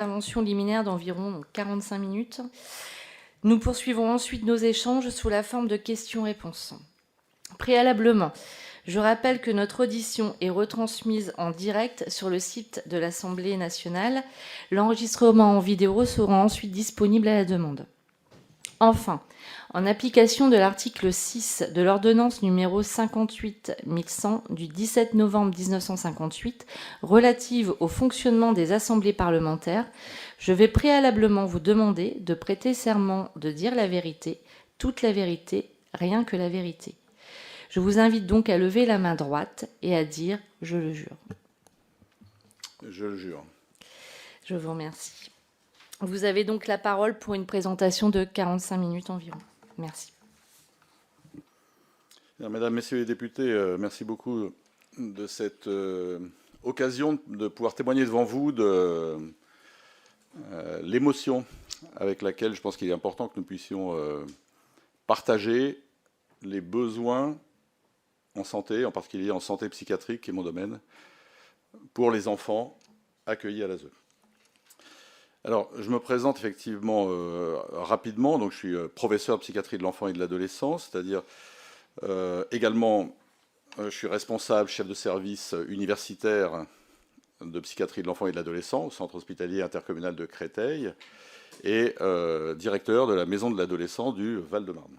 Intervention liminaire d'environ 45 minutes. Nous poursuivrons ensuite nos échanges sous la forme de questions-réponses. Préalablement, je rappelle que notre audition est retransmise en direct sur le site de l'Assemblée nationale. L'enregistrement en vidéo sera ensuite disponible à la demande. Enfin, en application de l'article 6 de l'ordonnance numéro 58-1100 du 17 novembre 1958 relative au fonctionnement des assemblées parlementaires, je vais préalablement vous demander de prêter serment de dire la vérité, toute la vérité, rien que la vérité. Je vous invite donc à lever la main droite et à dire « Je le jure ». Je le jure. Je vous remercie. Vous avez donc la parole pour une présentation de 45 minutes environ. Merci. Mesdames, Messieurs les députés, merci beaucoup de cette occasion de pouvoir témoigner devant vous de l'émotion avec laquelle je pense qu'il est important que nous puissions partager les besoins en santé, en particulier en santé psychiatrique, qui est mon domaine, pour les enfants accueillis à l'ASE. Alors, je me présente effectivement rapidement. Donc, je suis professeur de psychiatrie de l'enfant et de l'adolescent, c'est-à-dire également, je suis responsable, chef de service universitaire de psychiatrie de l'enfant et de l'adolescent au centre hospitalier intercommunal de Créteil et directeur de la maison de l'adolescent du Val-de-Marne.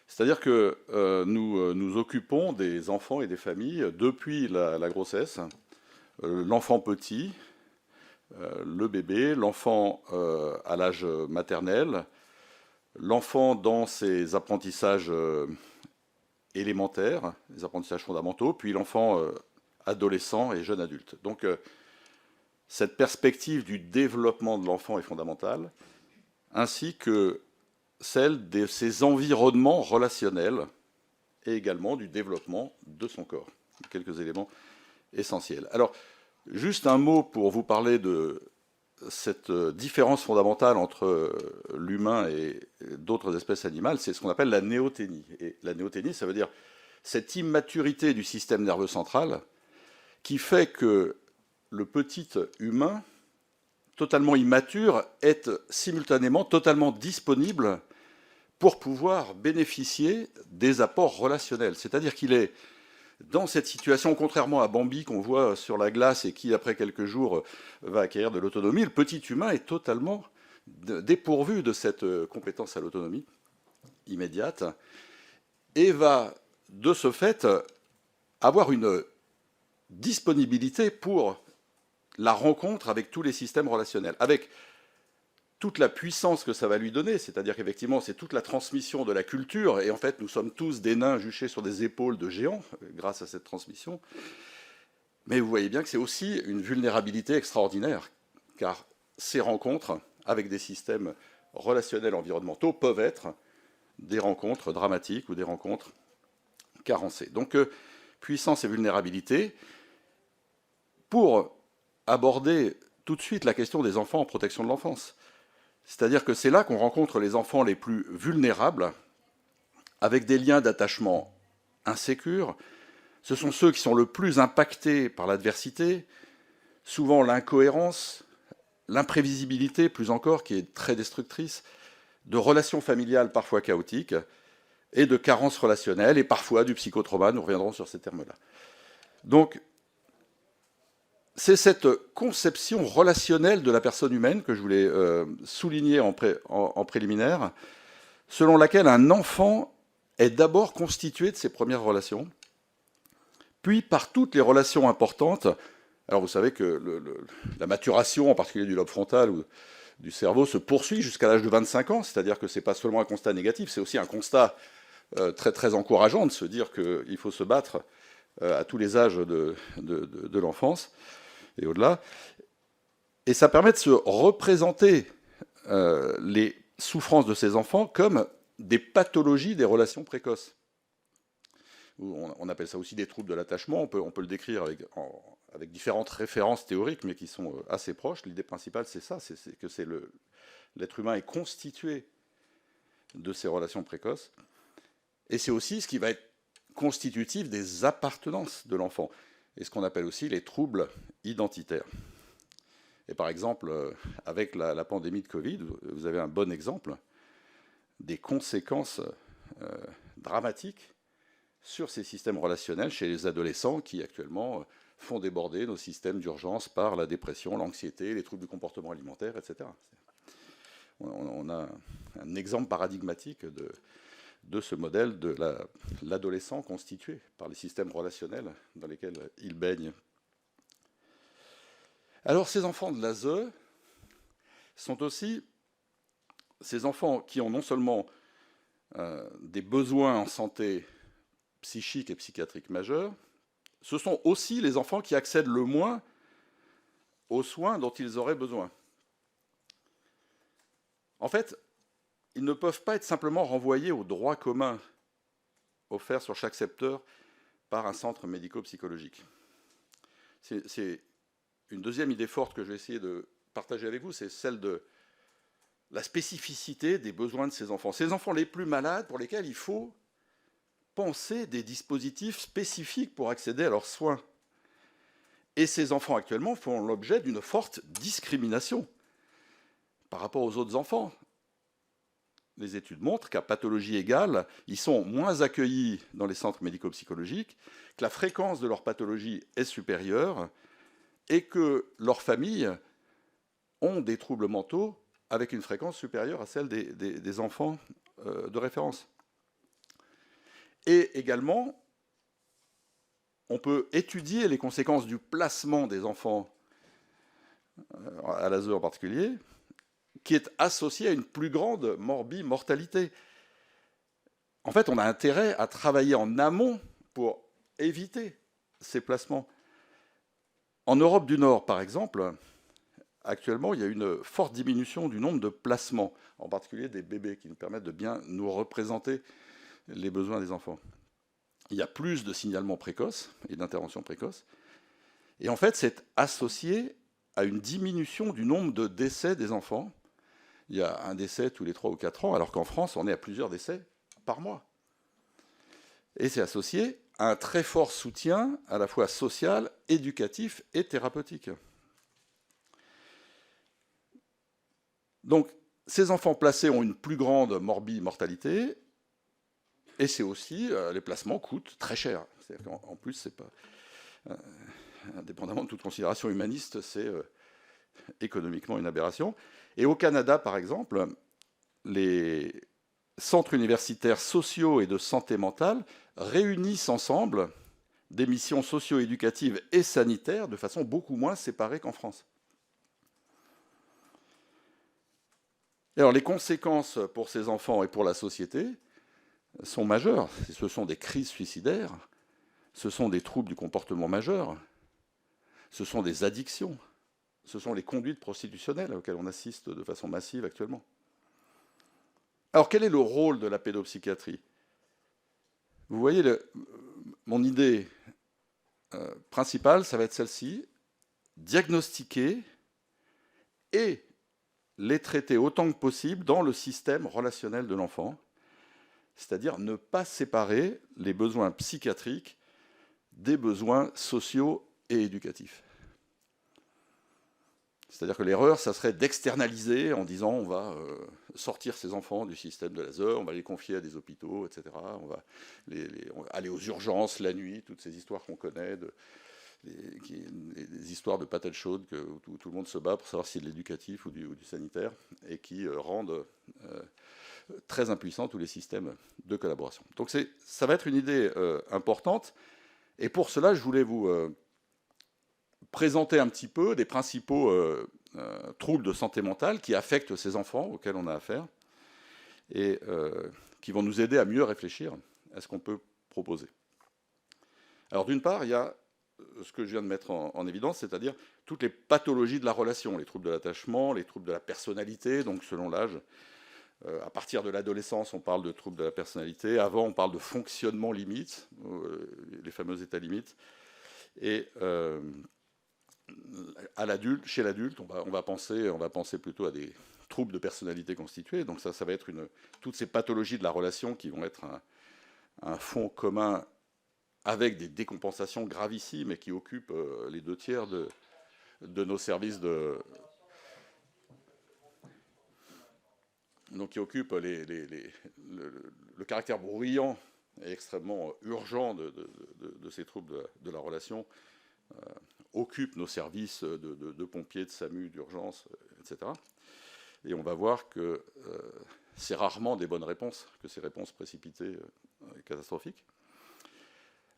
C'est-à-dire que nous nous occupons des enfants et des familles depuis la grossesse, l'enfant petit, le bébé, l'enfant à l'âge maternel, l'enfant dans ses apprentissages élémentaires, les apprentissages fondamentaux, puis l'enfant adolescent et jeune adulte. Donc cette perspective du développement de l'enfant est fondamentale, ainsi que celle de ses environnements relationnels et également du développement de son corps. Quelques éléments essentiels. Alors, juste un mot pour vous parler de cette différence fondamentale entre l'humain et d'autres espèces animales, c'est ce qu'on appelle la néoténie. Et la néoténie, ça veut dire cette immaturité du système nerveux central qui fait que le petit humain, totalement immature, est simultanément totalement disponible pour pouvoir bénéficier des apports relationnels. C'est-à-dire qu'il est dans cette situation, contrairement à Bambi qu'on voit sur la glace et qui, après quelques jours, va acquérir de l'autonomie, le petit humain est totalement dépourvu de cette compétence à l'autonomie immédiate et va, de ce fait, avoir une disponibilité pour la rencontre avec tous les systèmes relationnels, avec toute la puissance que ça va lui donner, c'est-à-dire qu'effectivement, c'est toute la transmission de la culture, et en fait, nous sommes tous des nains juchés sur des épaules de géants, grâce à cette transmission. Mais vous voyez bien que c'est aussi une vulnérabilité extraordinaire, car ces rencontres avec des systèmes relationnels environnementaux peuvent être des rencontres dramatiques ou des rencontres carencées. Donc, puissance et vulnérabilité. Pour aborder tout de suite la question des enfants en protection de l'enfance, c'est-à-dire que c'est là qu'on rencontre les enfants les plus vulnérables, avec des liens d'attachement insécures. Ce sont ceux qui sont le plus impactés par l'adversité, souvent l'incohérence, l'imprévisibilité, plus encore, qui est très destructrice, de relations familiales parfois chaotiques, et de carences relationnelles, et parfois du psychotrauma. Nous reviendrons sur ces termes-là. Donc, c'est cette conception relationnelle de la personne humaine que je voulais souligner en préliminaire, selon laquelle un enfant est d'abord constitué de ses premières relations, puis par toutes les relations importantes. Alors vous savez que la maturation, en particulier du lobe frontal ou du cerveau, se poursuit jusqu'à l'âge de 25 ans, c'est-à-dire que ce n'est pas seulement un constat négatif, c'est aussi un constat très, très encourageant de se dire qu'il faut se battre à tous les âges de l'enfance et au-delà. Et ça permet de se représenter les souffrances de ces enfants comme des pathologies des relations précoces. On appelle ça aussi des troubles de l'attachement. On peut le décrire avec différentes références théoriques, mais qui sont assez proches. L'idée principale, c'est ça, c'est que l'être humain est constitué de ces relations précoces. Et c'est aussi ce qui va être constitutif des appartenances de l'enfant, et ce qu'on appelle aussi les troubles identitaires. Et par exemple, avec la pandémie de Covid, vous avez un bon exemple des conséquences dramatiques sur ces systèmes relationnels chez les adolescents qui actuellement font déborder nos systèmes d'urgence par la dépression, l'anxiété, les troubles du comportement alimentaire, etc. On a un exemple paradigmatique de ce modèle de l'adolescent constitué par les systèmes relationnels dans lesquels il baigne. Alors ces enfants de l'ASE sont aussi ces enfants qui ont non seulement des besoins en santé psychique et psychiatrique majeurs, ce sont aussi les enfants qui accèdent le moins aux soins dont ils auraient besoin. En fait, ils ne peuvent pas être simplement renvoyés au droit commun offert sur chaque secteur par un centre médico-psychologique. C'est une deuxième idée forte que je vais essayer de partager avec vous, c'est celle de la spécificité des besoins de ces enfants. Ces enfants les plus malades pour lesquels il faut penser des dispositifs spécifiques pour accéder à leurs soins. Et ces enfants actuellement font l'objet d'une forte discrimination par rapport aux autres enfants. Les études montrent qu'à pathologie égale, ils sont moins accueillis dans les centres médico-psychologiques, que la fréquence de leur pathologie est supérieure et que leurs familles ont des troubles mentaux avec une fréquence supérieure à celle des enfants de référence. Et également, on peut étudier les conséquences du placement des enfants, à l'ASE en particulier, qui est associé à une plus grande mortalité. En fait, on a intérêt à travailler en amont pour éviter ces placements. En Europe du Nord, par exemple, actuellement, il y a une forte diminution du nombre de placements, en particulier des bébés, qui nous permettent de bien nous représenter les besoins des enfants. Il y a plus de signalements précoces et d'interventions précoces. Et en fait, c'est associé à une diminution du nombre de décès des enfants. Il y a un décès tous les 3 ou 4 ans, alors qu'en France, on est à plusieurs décès par mois. Et c'est associé à un très fort soutien, à la fois social, éducatif et thérapeutique. Donc, ces enfants placés ont une plus grande mortalité, et c'est aussi, les placements coûtent très cher. C'est-à-dire qu'en plus, c'est pas, indépendamment de toute considération humaniste, c'est économiquement une aberration. Et au Canada, par exemple, les centres universitaires sociaux et de santé mentale réunissent ensemble des missions socio-éducatives et sanitaires de façon beaucoup moins séparée qu'en France. Et alors, les conséquences pour ces enfants et pour la société sont majeures. Ce sont des crises suicidaires, ce sont des troubles du comportement majeurs, ce sont des addictions, ce sont les conduites prostitutionnelles auxquelles on assiste de façon massive actuellement. Alors, quel est le rôle de la pédopsychiatrie? Vous voyez, mon idée principale, ça va être celle-ci: diagnostiquer et les traiter autant que possible dans le système relationnel de l'enfant, c'est-à-dire ne pas séparer les besoins psychiatriques des besoins sociaux et éducatifs. C'est-à-dire que l'erreur, ça serait d'externaliser en disant on va sortir ces enfants du système de l'ASE, on va les confier à des hôpitaux, etc. On va aller aux urgences la nuit, toutes ces histoires qu'on connaît, des histoires de patates chaudes où tout le monde se bat pour savoir si c'est de l'éducatif ou du sanitaire, et qui rendent très impuissants tous les systèmes de collaboration. Donc ça va être une idée importante, et pour cela, je voulais vous présenter un petit peu des principaux troubles de santé mentale qui affectent ces enfants auxquels on a affaire, et qui vont nous aider à mieux réfléchir à ce qu'on peut proposer. Alors d'une part, il y a ce que je viens de mettre en évidence, c'est-à-dire toutes les pathologies de la relation, les troubles de l'attachement, les troubles de la personnalité, donc selon l'âge. À partir de l'adolescence, on parle de troubles de la personnalité. Avant, on parle de fonctionnement limite, les fameux états limites. Et chez l'adulte, on va penser plutôt à des troubles de personnalité constitués. Donc ça va être toutes ces pathologies de la relation qui vont être un fond commun avec des décompensations gravissimes et qui occupent les 2 tiers de nos services donc qui occupe le caractère bruyant et extrêmement urgent de ces troubles de la relation, occupe nos services de pompiers, de SAMU, d'urgence, etc. Et on va voir que c'est rarement des bonnes réponses, que ces réponses précipitées catastrophiques.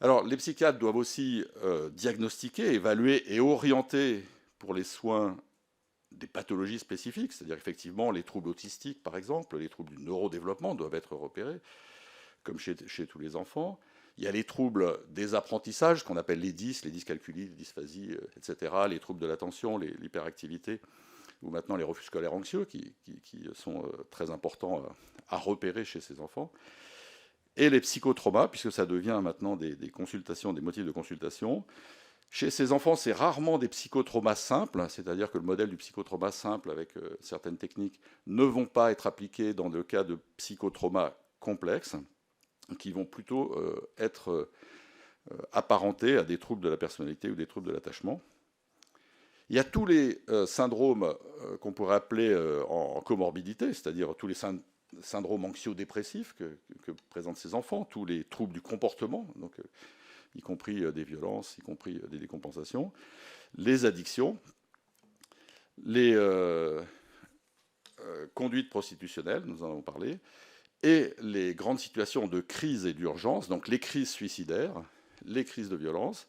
Alors, les psychiatres doivent aussi diagnostiquer, évaluer et orienter pour les soins des pathologies spécifiques, c'est-à-dire effectivement les troubles autistiques, par exemple, les troubles du neurodéveloppement doivent être repérés, comme chez tous les enfants. Il y a les troubles des apprentissages, qu'on appelle les dyscalculies, les dysphasies, etc., les troubles de l'attention, l'hyperactivité, ou maintenant les refus scolaires anxieux, qui sont très importants à repérer chez ces enfants. Et les psychotraumas, puisque ça devient maintenant des consultations, des motifs de consultation. Chez ces enfants, c'est rarement des psychotraumas simples, c'est-à-dire que le modèle du psychotrauma simple, avec certaines techniques, ne vont pas être appliqués dans le cas de psychotraumas complexes, qui vont plutôt être apparentés à des troubles de la personnalité ou des troubles de l'attachement. Il y a tous les syndromes qu'on pourrait appeler en comorbidité, c'est-à-dire tous les syndromes anxio-dépressifs que présentent ces enfants, tous les troubles du comportement, donc, y compris des violences, y compris des décompensations, les addictions, les conduites prostitutionnelles, nous en avons parlé, et les grandes situations de crise et d'urgence, donc les crises suicidaires, les crises de violence,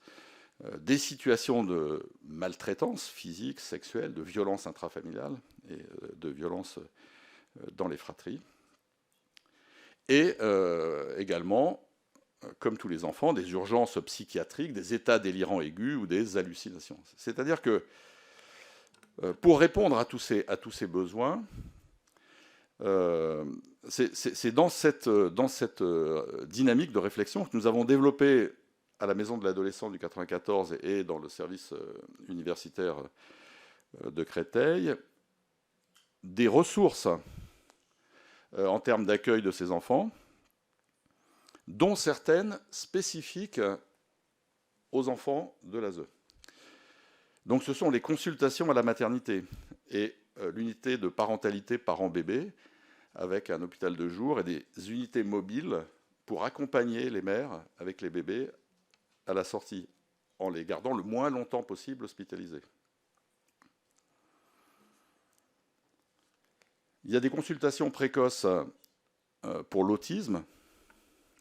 des situations de maltraitance physique, sexuelle, de violence intrafamiliale et de violence dans les fratries. Et également, comme tous les enfants, des urgences psychiatriques, des états délirants aigus ou des hallucinations. C'est-à-dire que pour répondre à tous ces besoins, c'est dans cette dynamique de réflexion que nous avons développé à la Maison de l'Adolescent du 94 et dans le service universitaire de Créteil des ressources en termes d'accueil de ces enfants, dont certaines spécifiques aux enfants de l'ASE. Donc ce sont les consultations à la maternité et l'unité de parentalité parent-bébé avec un hôpital de jour et des unités mobiles pour accompagner les mères avec les bébés à la sortie, en les gardant le moins longtemps possible hospitalisés. Il y a des consultations précoces pour l'autisme,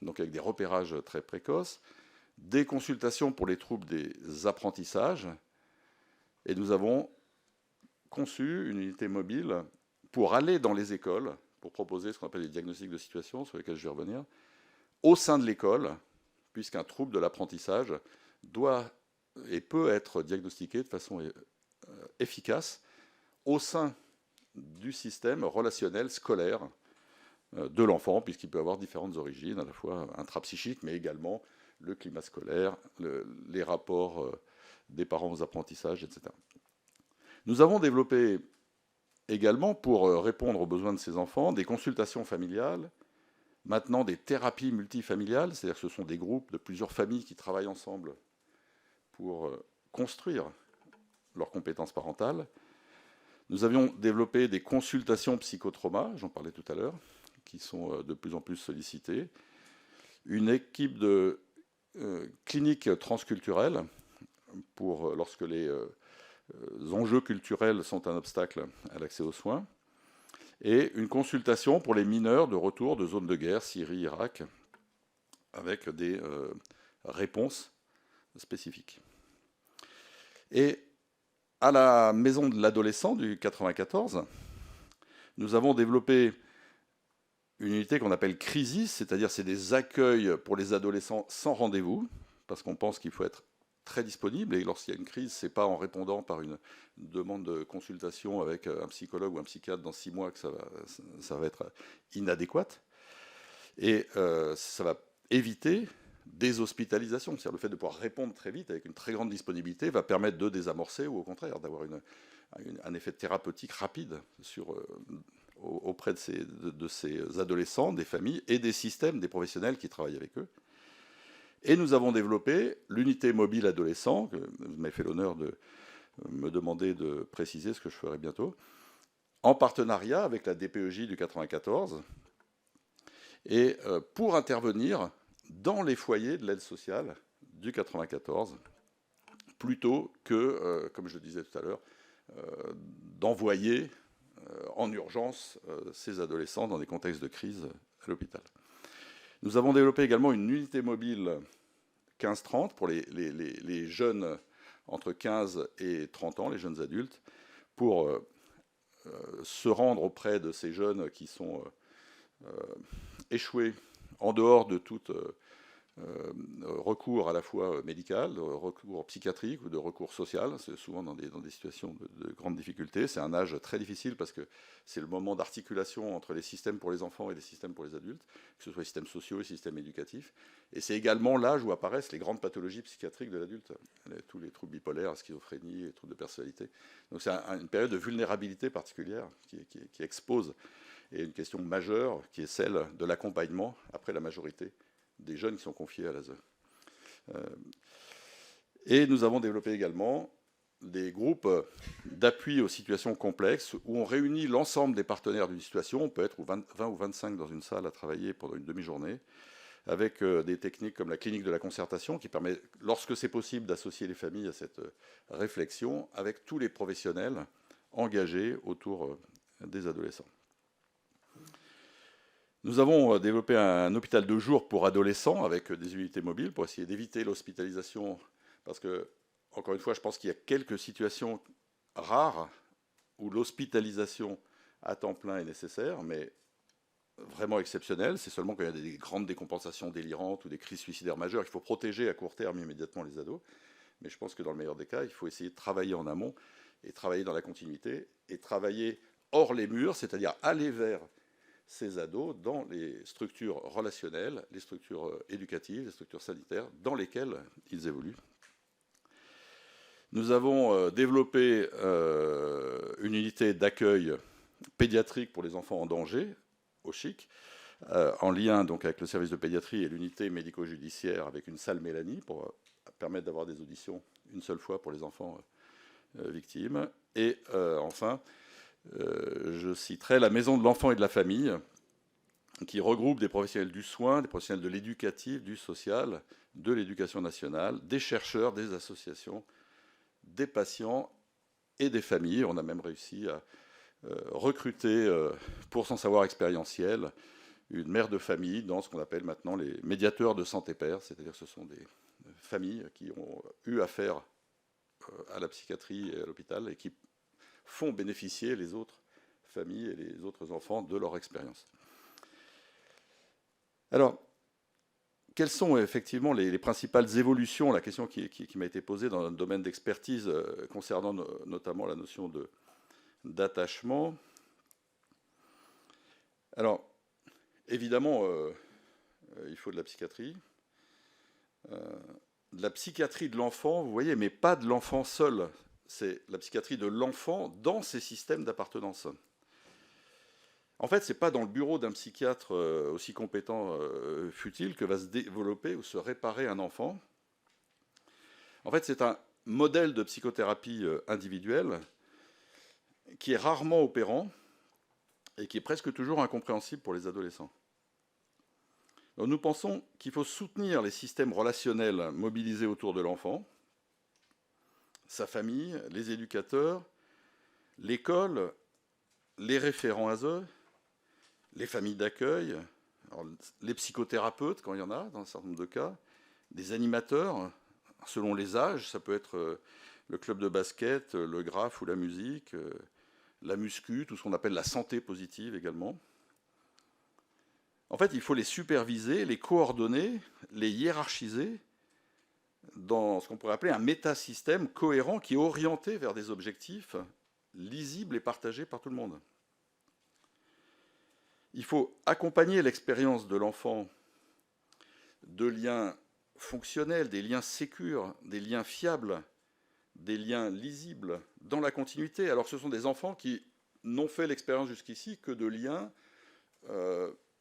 donc avec des repérages très précoces, des consultations pour les troubles des apprentissages, et nous avons conçu une unité mobile pour aller dans les écoles, pour proposer ce qu'on appelle les diagnostics de situation, sur lesquels je vais revenir, au sein de l'école, puisqu'un trouble de l'apprentissage doit et peut être diagnostiqué de façon efficace au sein du système relationnel scolaire de l'enfant, puisqu'il peut avoir différentes origines, à la fois intrapsychiques, mais également le climat scolaire, les rapports des parents aux apprentissages, etc. Nous avons développé également, pour répondre aux besoins de ces enfants, des consultations familiales, maintenant des thérapies multifamiliales, c'est-à-dire que ce sont des groupes de plusieurs familles qui travaillent ensemble pour construire leurs compétences parentales. Nous avions développé des consultations psychotrauma, j'en parlais tout à l'heure, qui sont de plus en plus sollicitées. Une équipe de clinique transculturelle, pour lorsque les enjeux culturels sont un obstacle à l'accès aux soins. Et une consultation pour les mineurs de retour de zones de guerre, Syrie, Irak, avec des réponses spécifiques. Et à la Maison de l'Adolescent du 94, nous avons développé une unité qu'on appelle Crisis, c'est-à-dire c'est des accueils pour les adolescents sans rendez-vous, parce qu'on pense qu'il faut être très disponible, et lorsqu'il y a une crise, c'est pas en répondant par une demande de consultation avec un psychologue ou un psychiatre dans 6 mois que ça va être inadéquat. Et ça va éviter des hospitalisations, c'est-à-dire le fait de pouvoir répondre très vite avec une très grande disponibilité va permettre de désamorcer ou au contraire d'avoir un effet thérapeutique rapide auprès de ces adolescents, des familles et des systèmes, des professionnels qui travaillent avec eux. Et nous avons développé l'unité mobile adolescent, que vous m'avez fait l'honneur me demander de préciser, ce que je ferai bientôt, en partenariat avec la DPEJ du 94, et pour intervenir dans les foyers de l'aide sociale du 94, plutôt que, comme je le disais tout à l'heure, d'envoyer en urgence ces adolescents dans des contextes de crise à l'hôpital. Nous avons développé également une unité mobile 15-30 pour les jeunes entre 15 et 30 ans, les jeunes adultes, pour se rendre auprès de ces jeunes qui sont échoués en dehors de tout recours à la fois médical, de recours psychiatrique ou de recours social. C'est souvent dans des situations de grande difficulté. C'est un âge très difficile parce que c'est le moment d'articulation entre les systèmes pour les enfants et les systèmes pour les adultes, que ce soit les systèmes sociaux et les systèmes éducatifs. Et c'est également l'âge où apparaissent les grandes pathologies psychiatriques de l'adulte, tous les troubles bipolaires, la schizophrénie, les troubles de personnalité. Donc c'est une période de vulnérabilité particulière qui expose, et une question majeure qui est celle de l'accompagnement après la majorité des jeunes qui sont confiés à l'ASE. Et nous avons développé également des groupes d'appui aux situations complexes où on réunit l'ensemble des partenaires d'une situation. On peut être 20 ou 25 dans une salle à travailler pendant une demi-journée, avec des techniques comme la clinique de la concertation qui permet, lorsque c'est possible, d'associer les familles à cette réflexion avec tous les professionnels engagés autour des adolescents. Nous avons développé un hôpital de jour pour adolescents avec des unités mobiles pour essayer d'éviter l'hospitalisation, parce que, encore une fois, je pense qu'il y a quelques situations rares où l'hospitalisation à temps plein est nécessaire, mais vraiment exceptionnelle. C'est seulement quand il y a des grandes décompensations délirantes ou des crises suicidaires majeures qu'il faut protéger à court terme immédiatement les ados. Mais je pense que dans le meilleur des cas, il faut essayer de travailler en amont et travailler dans la continuité et travailler hors les murs, c'est-à-dire aller vers ces ados dans les structures relationnelles, les structures éducatives, les structures sanitaires dans lesquelles ils évoluent. Nous avons développé une unité d'accueil pédiatrique pour les enfants en danger, au CHIC, en lien donc avec le service de pédiatrie et l'unité médico-judiciaire avec une salle Mélanie pour permettre d'avoir des auditions une seule fois pour les enfants victimes. Et enfin, je citerai la Maison de l'enfant et de la famille, qui regroupe des professionnels du soin, des professionnels de l'éducatif, du social, de l'éducation nationale, des chercheurs, des associations, des patients et des familles. On a même réussi à recruter, pour son savoir expérientiel, une mère de famille dans ce qu'on appelle maintenant les médiateurs de santé père, c'est-à-dire que ce sont des familles qui ont eu affaire à la psychiatrie et à l'hôpital et qui font bénéficier les autres familles et les autres enfants de leur expérience. Alors, quelles sont effectivement les principales évolutions, la question qui m'a été posée dans notre domaine d'expertise concernant notamment la notion d'attachement. Alors, évidemment, il faut de la psychiatrie. De la psychiatrie de l'enfant, vous voyez, mais pas de l'enfant seul. C'est la psychiatrie de l'enfant dans ses systèmes d'appartenance. En fait, ce n'est pas dans le bureau d'un psychiatre aussi compétent fut-il que va se développer ou se réparer un enfant. En fait, c'est un modèle de psychothérapie individuelle qui est rarement opérant et qui est presque toujours incompréhensible pour les adolescents. Donc, nous pensons qu'il faut soutenir les systèmes relationnels mobilisés autour de l'enfant, sa famille, les éducateurs, l'école, les référents ASE, les familles d'accueil, les psychothérapeutes, quand il y en a, dans un certain nombre de cas, des animateurs, selon les âges, ça peut être le club de basket, le graphe ou la musique, la muscu, tout ce qu'on appelle la santé positive également. En fait, il faut les superviser, les coordonner, les hiérarchiser dans ce qu'on pourrait appeler un métasystème cohérent qui est orienté vers des objectifs lisibles et partagés par tout le monde. Il faut accompagner l'expérience de l'enfant de liens fonctionnels, des liens sécures, des liens fiables, des liens lisibles dans la continuité. Alors ce sont des enfants qui n'ont fait l'expérience jusqu'ici que de liens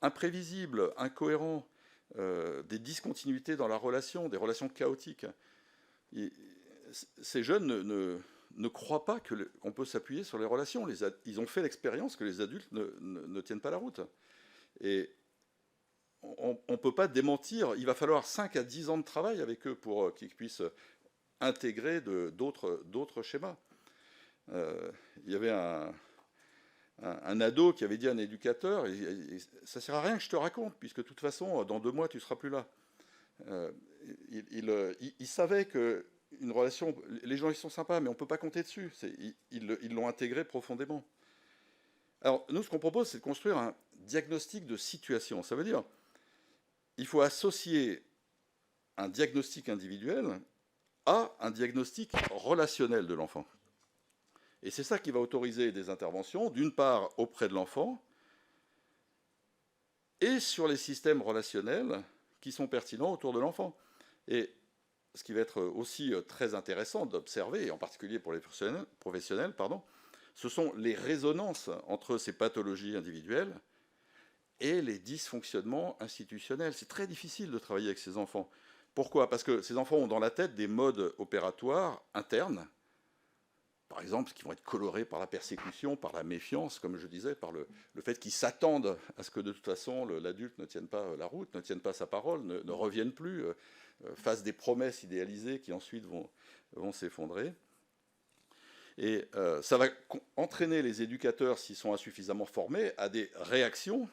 imprévisibles, incohérents, des discontinuités dans la relation, des relations chaotiques. Et ces jeunes ne croient pas qu'on peut s'appuyer sur les relations. Ils ont fait l'expérience que les adultes ne tiennent pas la route. Et on ne peut pas démentir. Il va falloir 5 à 10 ans de travail avec eux pour qu'ils puissent intégrer d'autres schémas. Il y avait un ado qui avait dit à un éducateur, ça ne sert à rien que je te raconte, puisque de toute façon, dans 2 mois, tu ne seras plus là. Il savait qu'une relation, les gens ils sont sympas, mais on ne peut pas compter dessus. Ils l'ont intégré profondément. Alors, nous, ce qu'on propose, c'est de construire un diagnostic de situation. Ça veut dire, il faut associer un diagnostic individuel à un diagnostic relationnel de l'enfant. Et c'est ça qui va autoriser des interventions, d'une part auprès de l'enfant, et sur les systèmes relationnels qui sont pertinents autour de l'enfant. Et ce qui va être aussi très intéressant d'observer, et en particulier pour les professionnels, ce sont les résonances entre ces pathologies individuelles et les dysfonctionnements institutionnels. C'est très difficile de travailler avec ces enfants. Pourquoi? Parce que ces enfants ont dans la tête des modes opératoires internes, par exemple, qui vont être colorés par la persécution, par la méfiance, comme je disais, par le fait qu'ils s'attendent à ce que de toute façon l'adulte ne tienne pas la route, ne tienne pas sa parole, ne revienne plus, fasse des promesses idéalisées qui ensuite vont s'effondrer. Et ça va entraîner les éducateurs, s'ils sont insuffisamment formés, à des réactions.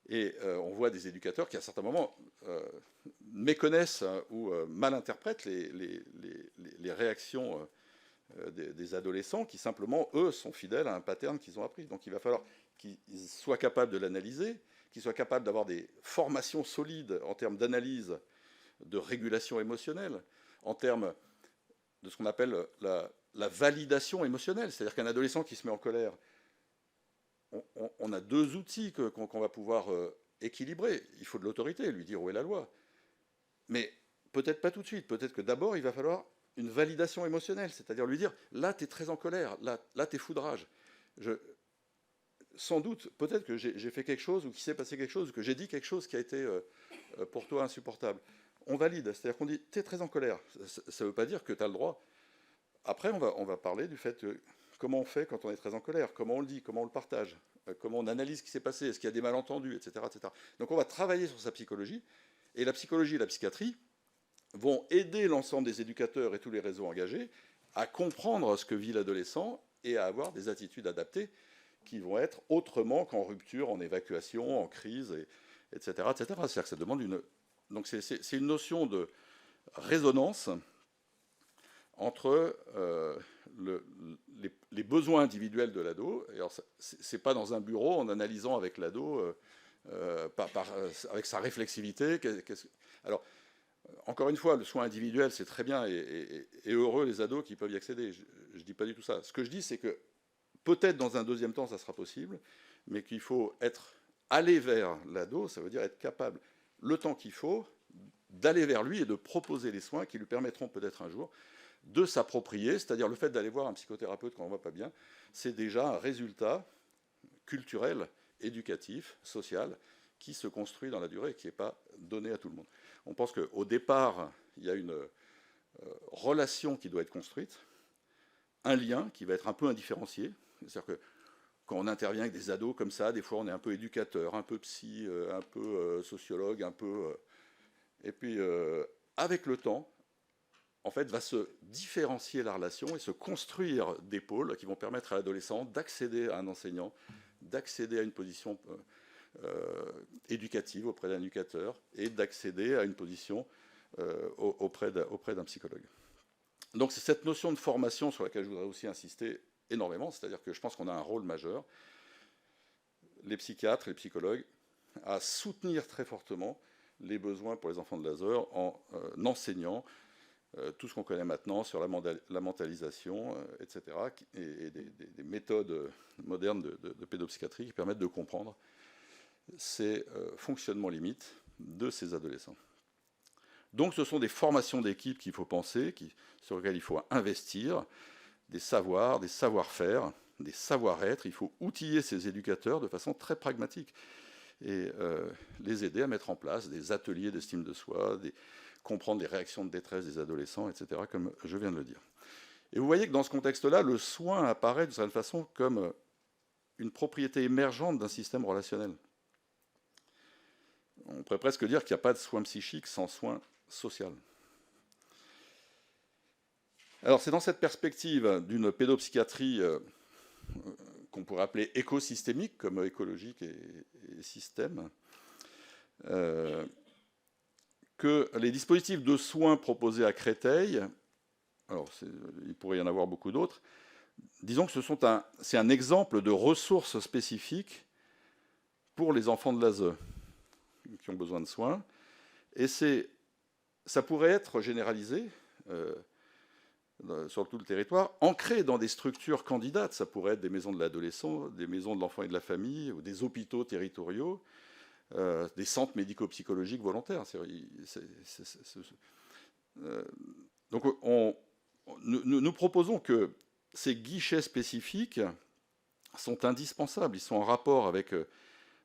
Et on voit des éducateurs qui, à certains moments, méconnaissent ou mal interprètent les réactions des adolescents qui, simplement, eux, sont fidèles à un pattern qu'ils ont appris. Donc il va falloir qu'ils soient capables de l'analyser, qu'ils soient capables d'avoir des formations solides en termes d'analyse, de régulation émotionnelle, en termes de ce qu'on appelle la validation émotionnelle. C'est-à-dire qu'un adolescent qui se met en colère, on a 2 outils qu'on va pouvoir équilibrer. Il faut de l'autorité, lui dire où est la loi. Mais peut-être pas tout de suite. Peut-être que d'abord, il va falloir une validation émotionnelle, c'est-à-dire lui dire, là, tu es très en colère, là tu es foudrage. Sans doute, peut-être que j'ai fait quelque chose, ou qu'il s'est passé quelque chose, ou que j'ai dit quelque chose qui a été pour toi insupportable. On valide, c'est-à-dire qu'on dit, tu es très en colère. Ça ne veut pas dire que tu as le droit. Après, on va parler du fait comment on fait quand on est très en colère, comment on le dit, comment on le partage, comment on analyse ce qui s'est passé, est-ce qu'il y a des malentendus, etc., etc. Donc on va travailler sur sa psychologie, et la psychologie et la psychiatrie vont aider l'ensemble des éducateurs et tous les réseaux engagés à comprendre ce que vit l'adolescent et à avoir des attitudes adaptées qui vont être autrement qu'en rupture, en évacuation, en crise, etc., etc. C'est-à-dire que ça demande une... Donc c'est une notion de résonance entre les besoins individuels de l'ado. Ce n'est pas dans un bureau en analysant avec l'ado, avec sa réflexivité. Alors, encore une fois, le soin individuel, c'est très bien et heureux les ados qui peuvent y accéder. Je ne dis pas du tout ça. Ce que je dis, c'est que peut-être dans un deuxième temps, ça sera possible, mais qu'il faut aller vers l'ado, ça veut dire être capable, le temps qu'il faut, d'aller vers lui et de proposer les soins qui lui permettront peut-être un jour de s'approprier, c'est-à-dire le fait d'aller voir un psychothérapeute quand on ne va pas bien, c'est déjà un résultat culturel, éducatif, social, qui se construit dans la durée et qui n'est pas donné à tout le monde. On pense qu'au départ, il y a une relation qui doit être construite, un lien qui va être un peu indifférencié, c'est-à-dire que quand on intervient avec des ados comme ça, des fois on est un peu éducateur, un peu psy, un peu sociologue, un peu... et puis, avec le temps, en fait, va se différencier la relation et se construire des pôles qui vont permettre à l'adolescent d'accéder à un enseignant, d'accéder à une position éducative auprès d'un éducateur et d'accéder à une position auprès d'un psychologue. Donc c'est cette notion de formation sur laquelle je voudrais aussi insister énormément, c'est-à-dire que je pense qu'on a un rôle majeur, les psychiatres, les psychologues, à soutenir très fortement les besoins pour les enfants de l'ASE en enseignant tout ce qu'on connaît maintenant sur la mentalisation, etc., et des méthodes modernes de pédopsychiatrie qui permettent de comprendre ces fonctionnements limites de ces adolescents. Donc ce sont des formations d'équipe qu'il faut penser, sur lesquelles il faut investir, des savoirs, des savoir-faire, des savoir-être. Il faut outiller ces éducateurs de façon très pragmatique et les aider à mettre en place des ateliers d'estime de soi, comprendre les réactions de détresse des adolescents, etc., comme je viens de le dire. Et vous voyez que dans ce contexte-là, le soin apparaît d'une certaine façon comme une propriété émergente d'un système relationnel. On pourrait presque dire qu'il n'y a pas de soin psychique sans soin social. Alors c'est dans cette perspective d'une pédopsychiatrie qu'on pourrait appeler écosystémique, comme écologique et système, que les dispositifs de soins proposés à Créteil, alors il pourrait y en avoir beaucoup d'autres, disons que c'est un exemple de ressources spécifiques pour les enfants de l'ASE qui ont besoin de soins, et ça pourrait être généralisé sur tout le territoire, ancré dans des structures candidates. Ça pourrait être des maisons de l'adolescent, des maisons de l'enfant et de la famille, ou des hôpitaux territoriaux, des centres médico-psychologiques volontaires. Donc nous proposons que ces guichets spécifiques sont indispensables. Ils sont en rapport avec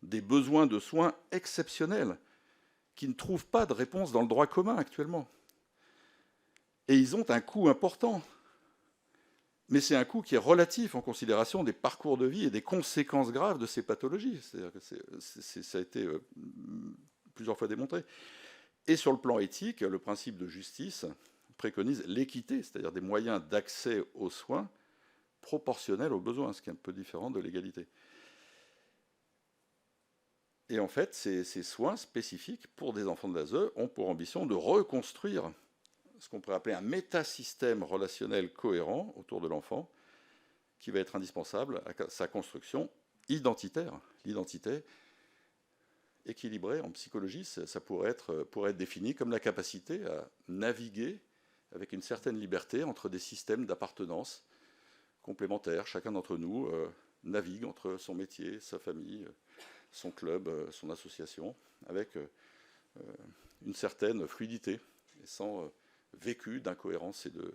des besoins de soins exceptionnels qui ne trouvent pas de réponse dans le droit commun actuellement. Et ils ont un coût important. Mais c'est un coût qui est relatif en considération des parcours de vie et des conséquences graves de ces pathologies. C'est-à-dire que ça a été plusieurs fois démontré. Et sur le plan éthique, le principe de justice préconise l'équité, c'est-à-dire des moyens d'accès aux soins proportionnels aux besoins, ce qui est un peu différent de l'égalité. Et en fait, ces soins spécifiques pour des enfants de l'ASE ont pour ambition de reconstruire ce qu'on pourrait appeler un métasystème relationnel cohérent autour de l'enfant, qui va être indispensable à sa construction identitaire. L'identité équilibrée en psychologie, ça pourrait être défini comme la capacité à naviguer avec une certaine liberté entre des systèmes d'appartenance complémentaires. Chacun d'entre nous navigue entre son métier, sa famille, son club, son association, avec une certaine fluidité, et sans vécu d'incohérence et de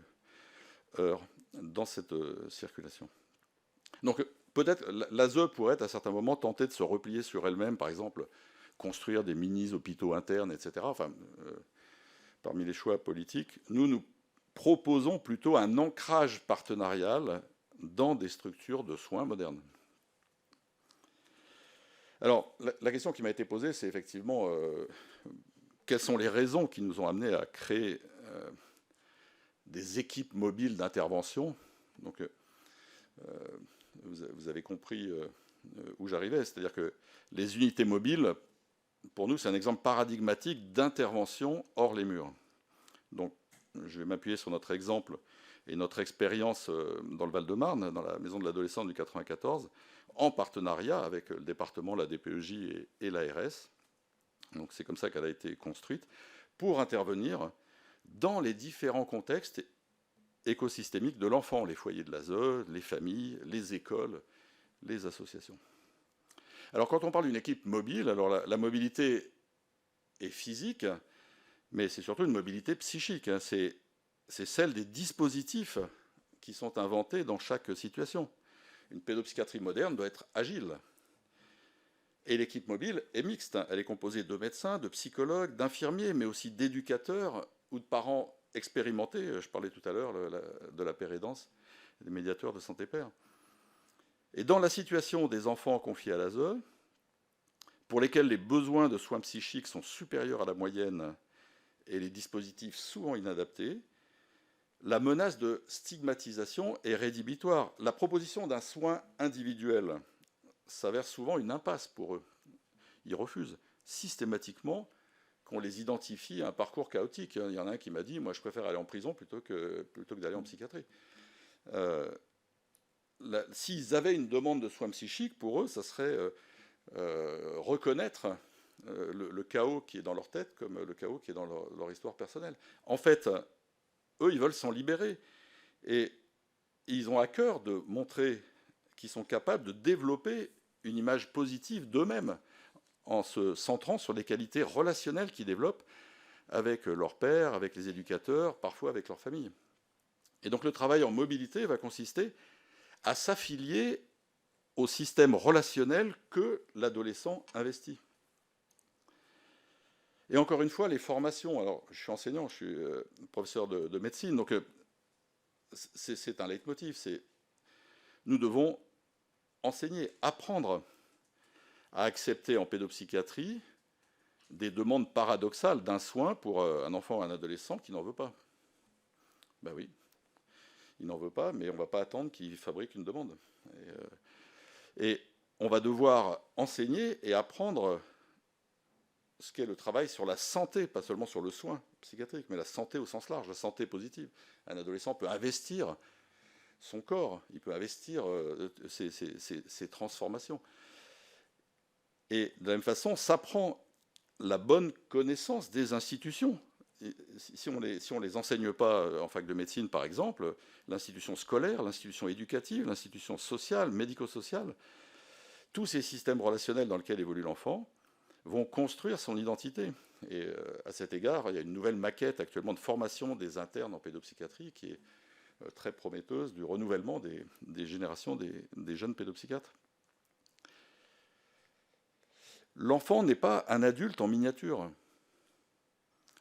heurts dans cette circulation. Donc peut-être l'ASE pourrait à certains moments tenter de se replier sur elle-même, par exemple construire des mini-hôpitaux internes, etc. Enfin, parmi les choix politiques, nous proposons plutôt un ancrage partenarial dans des structures de soins modernes. Alors, la question qui m'a été posée, c'est effectivement quelles sont les raisons qui nous ont amenés à créer des équipes mobiles d'intervention. Donc, vous avez compris où j'arrivais, c'est-à-dire que les unités mobiles, pour nous, c'est un exemple paradigmatique d'intervention hors les murs. Donc, je vais m'appuyer sur notre exemple et notre expérience dans le Val-de-Marne, dans la maison de l'adolescent du 94, en partenariat avec le département, la DPEJ et l'ARS. Donc c'est comme ça qu'elle a été construite, pour intervenir dans les différents contextes écosystémiques de l'enfant, les foyers de l'ASE, les familles, les écoles, les associations. Alors quand on parle d'une équipe mobile, alors la mobilité est physique, mais c'est surtout une mobilité psychique. C'est celle des dispositifs qui sont inventés dans chaque situation. Une pédopsychiatrie moderne doit être agile. Et l'équipe mobile est mixte. Elle est composée de médecins, de psychologues, d'infirmiers, mais aussi d'éducateurs ou de parents expérimentés. Je parlais tout à l'heure de la pérédance, des médiateurs de santé père. Et dans la situation des enfants confiés à l'ASE, pour lesquels les besoins de soins psychiques sont supérieurs à la moyenne et les dispositifs souvent inadaptés, la menace de stigmatisation est rédhibitoire. La proposition d'un soin individuel s'avère souvent une impasse pour eux. Ils refusent systématiquement qu'on les identifie à un parcours chaotique. Il y en a un qui m'a dit « Moi, je préfère aller en prison plutôt que d'aller en psychiatrie. » S'ils avaient une demande de soins psychiques, pour eux, ça serait reconnaître le chaos qui est dans leur tête comme le chaos qui est dans leur histoire personnelle. En fait, eux, ils veulent s'en libérer. Et ils ont à cœur de montrer qu'ils sont capables de développer une image positive d'eux-mêmes en se centrant sur les qualités relationnelles qu'ils développent avec leur père, avec les éducateurs, parfois avec leur famille. Et donc le travail en mobilité va consister à s'affilier au système relationnel que l'adolescent investit. Et encore une fois, les formations, alors je suis enseignant, je suis professeur de médecine, donc c'est un leitmotiv. Nous devons enseigner, apprendre à accepter en pédopsychiatrie des demandes paradoxales d'un soin pour un enfant ou un adolescent qui n'en veut pas. Ben oui, il n'en veut pas, mais on ne va pas attendre qu'il fabrique une demande. Et on va devoir enseigner et apprendre ce qu'est le travail sur la santé, pas seulement sur le soin psychiatrique, mais la santé au sens large, la santé positive. Un adolescent peut investir son corps, il peut investir ses transformations. Et de la même façon, ça prend la bonne connaissance des institutions. Et si on les enseigne pas en fac de médecine, par exemple, l'institution scolaire, l'institution éducative, l'institution sociale, médico-sociale, tous ces systèmes relationnels dans lesquels évolue l'enfant vont construire son identité. Et à cet égard, il y a une nouvelle maquette actuellement de formation des internes en pédopsychiatrie qui est très prometteuse du renouvellement des générations des jeunes pédopsychiatres. L'enfant n'est pas un adulte en miniature.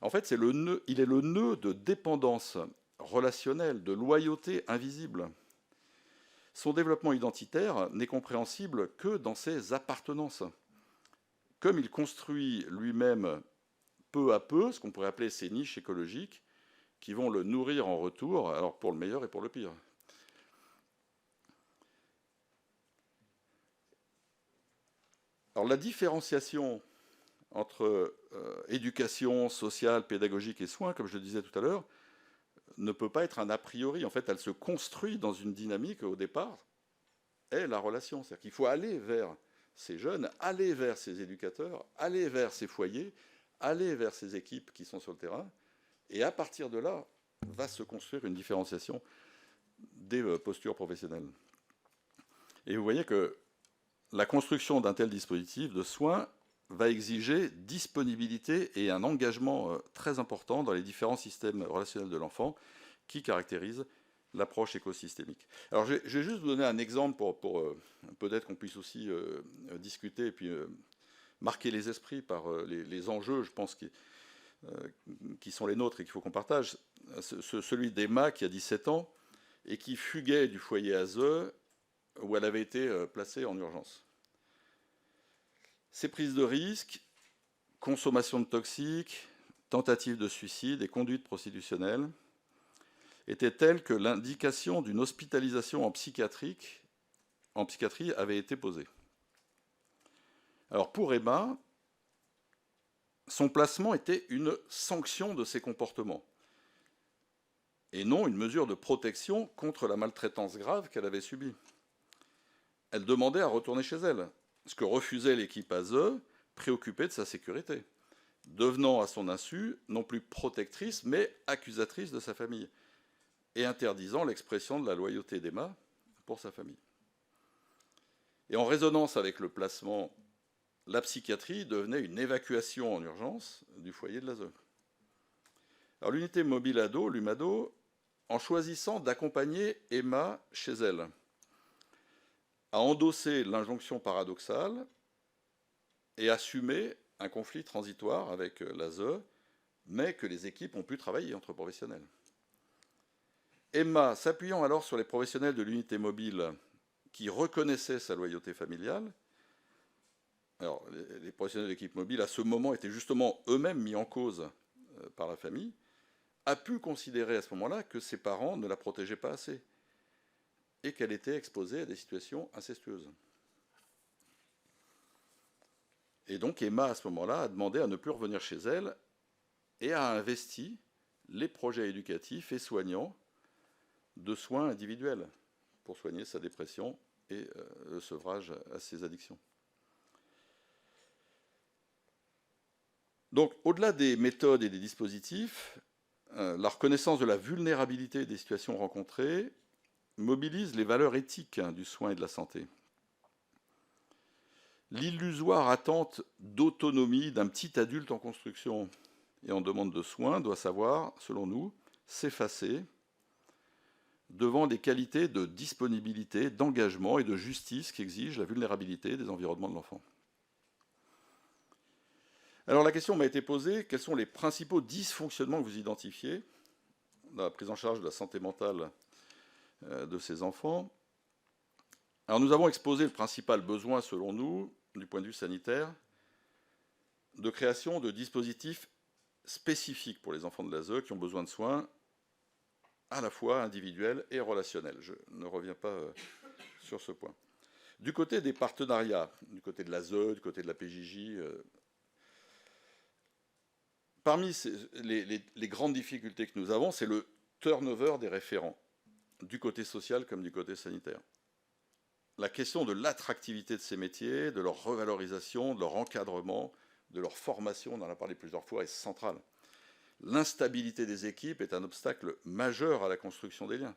En fait, il est le nœud de dépendance relationnelle, de loyauté invisible. Son développement identitaire n'est compréhensible que dans ses appartenances. Comme il construit lui-même peu à peu ce qu'on pourrait appeler ses niches écologiques, qui vont le nourrir en retour, alors pour le meilleur et pour le pire. Alors la différenciation entre éducation sociale, pédagogique et soins, comme je le disais tout à l'heure, ne peut pas être un a priori. En fait, elle se construit dans une dynamique au départ, est la relation. C'est-à-dire qu'il faut aller vers ces jeunes, aller vers ces éducateurs, aller vers ces foyers, aller vers ces équipes qui sont sur le terrain, et à partir de là, va se construire une différenciation des postures professionnelles. Et vous voyez que la construction d'un tel dispositif de soins va exiger disponibilité et un engagement très important dans les différents systèmes relationnels de l'enfant qui caractérisent l'approche écosystémique. Alors je vais juste vous donner un exemple pour peut-être qu'on puisse aussi discuter et puis marquer les esprits par les enjeux, je pense, qui sont les nôtres et qu'il faut qu'on partage. Celui d'Emma qui a 17 ans et qui fuguait du foyer ASE où elle avait été placée en urgence. Ces prises de risques, consommation de toxiques, tentatives de suicide et conduite prostitutionnelle étaient telles que l'indication d'une hospitalisation en psychiatrie avait été posée. Alors pour Emma, son placement était une sanction de ses comportements et non une mesure de protection contre la maltraitance grave qu'elle avait subie. Elle demandait à retourner chez elle, ce que refusait l'équipe ASE, préoccupée de sa sécurité, devenant à son insu non plus protectrice, mais accusatrice de sa famille, et interdisant l'expression de la loyauté d'Emma pour sa famille. Et en résonance avec le placement, la psychiatrie devenait une évacuation en urgence du foyer de l'ASE. Alors l'unité mobile ado, l'UMADO, en choisissant d'accompagner Emma chez elle, a endossé l'injonction paradoxale et assumé un conflit transitoire avec l'ASE, mais que les équipes ont pu travailler entre professionnels. Emma, s'appuyant alors sur les professionnels de l'unité mobile qui reconnaissaient sa loyauté familiale, alors les professionnels de l'équipe mobile à ce moment étaient justement eux-mêmes mis en cause par la famille, a pu considérer à ce moment-là que ses parents ne la protégeaient pas assez et qu'elle était exposée à des situations incestueuses. Et donc Emma, à ce moment-là, a demandé à ne plus revenir chez elle et a investi les projets éducatifs et soignants de soins individuels pour soigner sa dépression et le sevrage à ses addictions. Donc, au-delà des méthodes et des dispositifs, la reconnaissance de la vulnérabilité des situations rencontrées mobilise les valeurs éthiques du soin et de la santé. L'illusoire attente d'autonomie d'un petit adulte en construction et en demande de soins doit savoir, selon nous, s'effacer devant les qualités de disponibilité, d'engagement et de justice qu'exige la vulnérabilité des environnements de l'enfant. Alors la question m'a été posée, quels sont les principaux dysfonctionnements que vous identifiez dans la prise en charge de la santé mentale de ces enfants. Alors nous avons exposé le principal besoin, selon nous, du point de vue sanitaire, de création de dispositifs spécifiques pour les enfants de l'ASE qui ont besoin de soins à la fois individuels et relationnels. Je ne reviens pas sur ce point. Du côté des partenariats, du côté de l'ASE, du côté de la PJJ, parmi les grandes difficultés que nous avons, c'est le turnover des référents, du côté social comme du côté sanitaire. La question de l'attractivité de ces métiers, de leur revalorisation, de leur encadrement, de leur formation, on en a parlé plusieurs fois, est centrale. L'instabilité des équipes est un obstacle majeur à la construction des liens,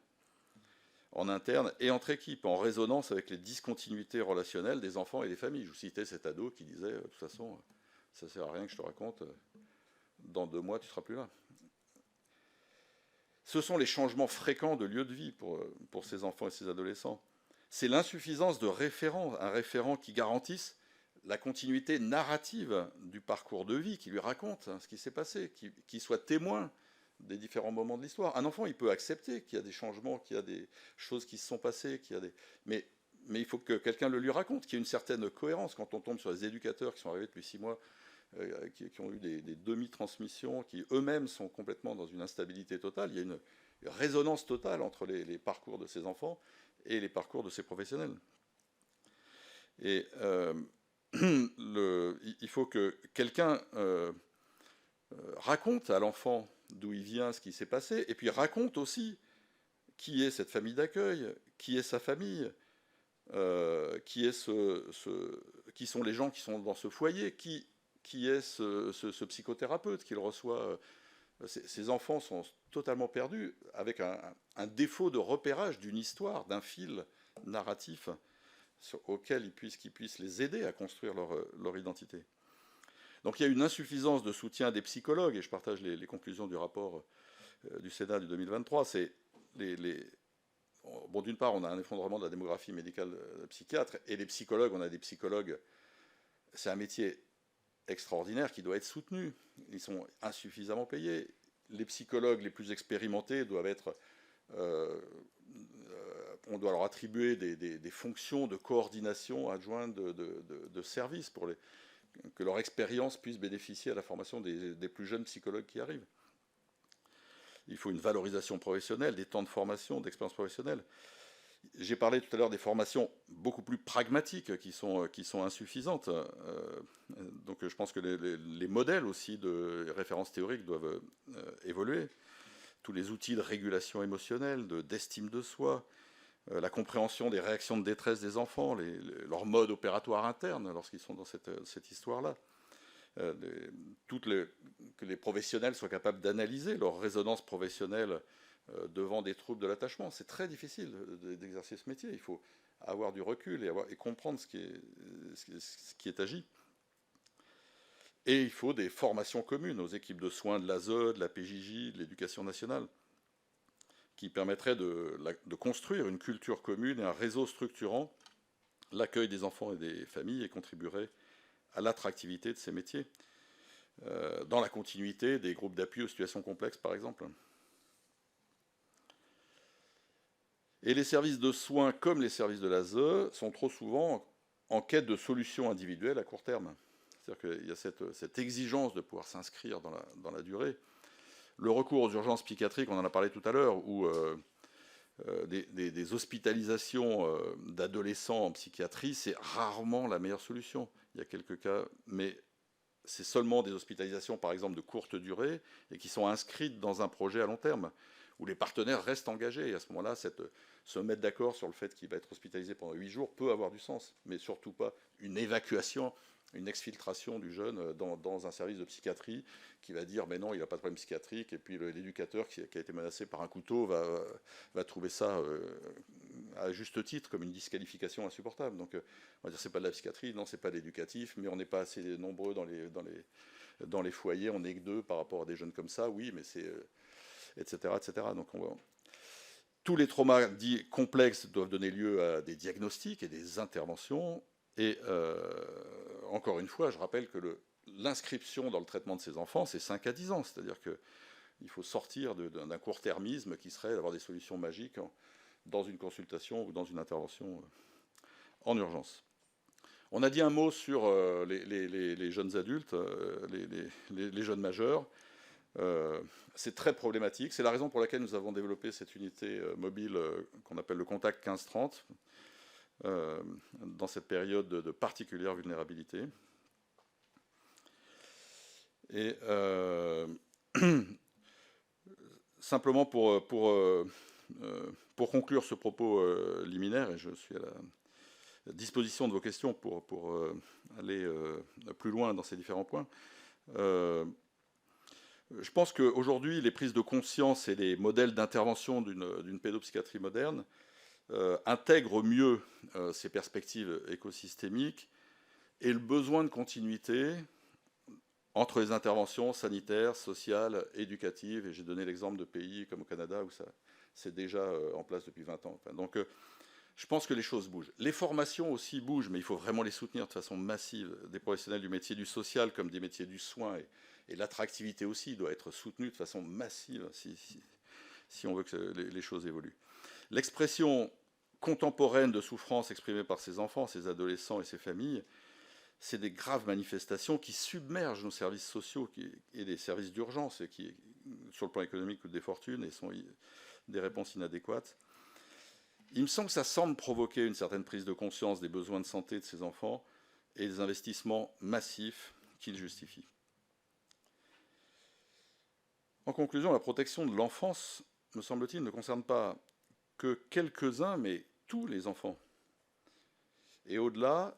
en interne et entre équipes, en résonance avec les discontinuités relationnelles des enfants et des familles. Je vous citais cet ado qui disait, de toute façon, ça ne sert à rien que je te raconte, dans 2 mois, tu ne seras plus là. Ce sont les changements fréquents de lieu de vie pour ces enfants et ces adolescents. C'est l'insuffisance de référents, un référent qui garantisse la continuité narrative du parcours de vie, qui lui raconte ce qui s'est passé, qui soit témoin des différents moments de l'histoire. Un enfant, il peut accepter qu'il y a des changements, qu'il y a des choses qui se sont passées, mais il faut que quelqu'un le lui raconte, qu'il y ait une certaine cohérence. Quand on tombe sur les éducateurs qui sont arrivés depuis 6 mois, qui ont eu des demi-transmissions, qui eux-mêmes sont complètement dans une instabilité totale, il y a une résonance totale entre les parcours de ces enfants et les parcours de ces professionnels. Et il faut que quelqu'un raconte à l'enfant d'où il vient, ce qui s'est passé, et puis raconte aussi qui est cette famille d'accueil, qui est sa famille, qui sont les gens qui sont dans ce foyer, qui est ce psychothérapeute qu'il reçoit. Ces enfants sont totalement perdus, avec un défaut de repérage d'une histoire, d'un fil narratif auquel qu'ils puissent les aider à construire leur identité. Donc il y a une insuffisance de soutien des psychologues, et je partage les conclusions du rapport du Sénat de 2023. Bon, d'une part, on a un effondrement de la démographie médicale psychiatre, et les psychologues, on a des psychologues, c'est un métier extraordinaire qui doit être soutenu. Ils sont insuffisamment payés. Les psychologues les plus expérimentés doivent être... on doit leur attribuer des fonctions de coordination adjointe de services pour que leur expérience puisse bénéficier à la formation des plus jeunes psychologues qui arrivent. Il faut une valorisation professionnelle, des temps de formation, d'expérience professionnelle. J'ai parlé tout à l'heure des formations beaucoup plus pragmatiques qui sont insuffisantes. Donc je pense que les modèles aussi de références théoriques doivent évoluer. Tous les outils de régulation émotionnelle, d'estime de soi, la compréhension des réactions de détresse des enfants, leur mode opératoire interne lorsqu'ils sont dans cette histoire-là. Que les professionnels soient capables d'analyser leur résonance professionnelle devant des troubles de l'attachement. C'est très difficile d'exercer ce métier. Il faut avoir du recul et comprendre ce qui est agi. Et il faut des formations communes aux équipes de soins de l'ASE, de la PJJ, de l'éducation nationale, qui permettraient de construire une culture commune et un réseau structurant l'accueil des enfants et des familles et contribuerait à l'attractivité de ces métiers, dans la continuité des groupes d'appui aux situations complexes, par exemple. Et les services de soins, comme les services de l'ASE, sont trop souvent en quête de solutions individuelles à court terme. C'est-à-dire qu'il y a cette exigence de pouvoir s'inscrire dans la durée. Le recours aux urgences psychiatriques, on en a parlé tout à l'heure, ou des hospitalisations d'adolescents en psychiatrie, c'est rarement la meilleure solution. Il y a quelques cas, mais c'est seulement des hospitalisations, par exemple, de courte durée, et qui sont inscrites dans un projet à long terme, où les partenaires restent engagés. Et à ce moment-là, se mettre d'accord sur le fait qu'il va être hospitalisé pendant 8 jours peut avoir du sens, mais surtout pas une évacuation, une exfiltration du jeune dans un service de psychiatrie qui va dire mais non, il n'a pas de problème psychiatrique, et puis l'éducateur qui a été menacé par un couteau va trouver ça à juste titre comme une disqualification insupportable. Donc on va dire c'est pas de la psychiatrie, non c'est pas de l'éducatif, mais on n'est pas assez nombreux dans les foyers, on n'est que 2 par rapport à des jeunes comme ça, oui, mais c'est etc. Donc tous les traumas dits complexes doivent donner lieu à des diagnostics et des interventions. Et encore une fois, je rappelle que l'inscription dans le traitement de ces enfants, c'est 5 à 10 ans. C'est-à-dire qu'il faut sortir d'un court-termisme qui serait d'avoir des solutions magiques dans une consultation ou dans une intervention en urgence. On a dit un mot sur les jeunes adultes, les jeunes majeurs. C'est très problématique. C'est la raison pour laquelle nous avons développé cette unité mobile qu'on appelle le Contact 15-30 dans cette période de particulière vulnérabilité. Et simplement pour conclure ce propos liminaire, et je suis à la disposition de vos questions pour aller plus loin dans ces différents points, je pense qu'aujourd'hui, les prises de conscience et les modèles d'intervention d'une pédopsychiatrie moderne intègrent mieux ces perspectives écosystémiques et le besoin de continuité entre les interventions sanitaires, sociales, éducatives. Et j'ai donné l'exemple de pays comme au Canada où ça c'est déjà en place depuis 20 ans. Donc je pense que les choses bougent. Les formations aussi bougent, mais il faut vraiment les soutenir de façon massive. Des professionnels du métier du social comme des métiers du soin et l'attractivité aussi doit être soutenue de façon massive si on veut que les choses évoluent. L'expression contemporaine de souffrance exprimée par ces enfants, ces adolescents et ces familles, c'est des graves manifestations qui submergent nos services sociaux et les services d'urgence et qui, sur le plan économique, coûtent des fortunes et sont des réponses inadéquates. Il me semble que ça semble provoquer une certaine prise de conscience des besoins de santé de ces enfants et des investissements massifs qu'ils justifient. En conclusion, la protection de l'enfance, me semble-t-il, ne concerne pas que quelques-uns, mais tous les enfants. Et au-delà,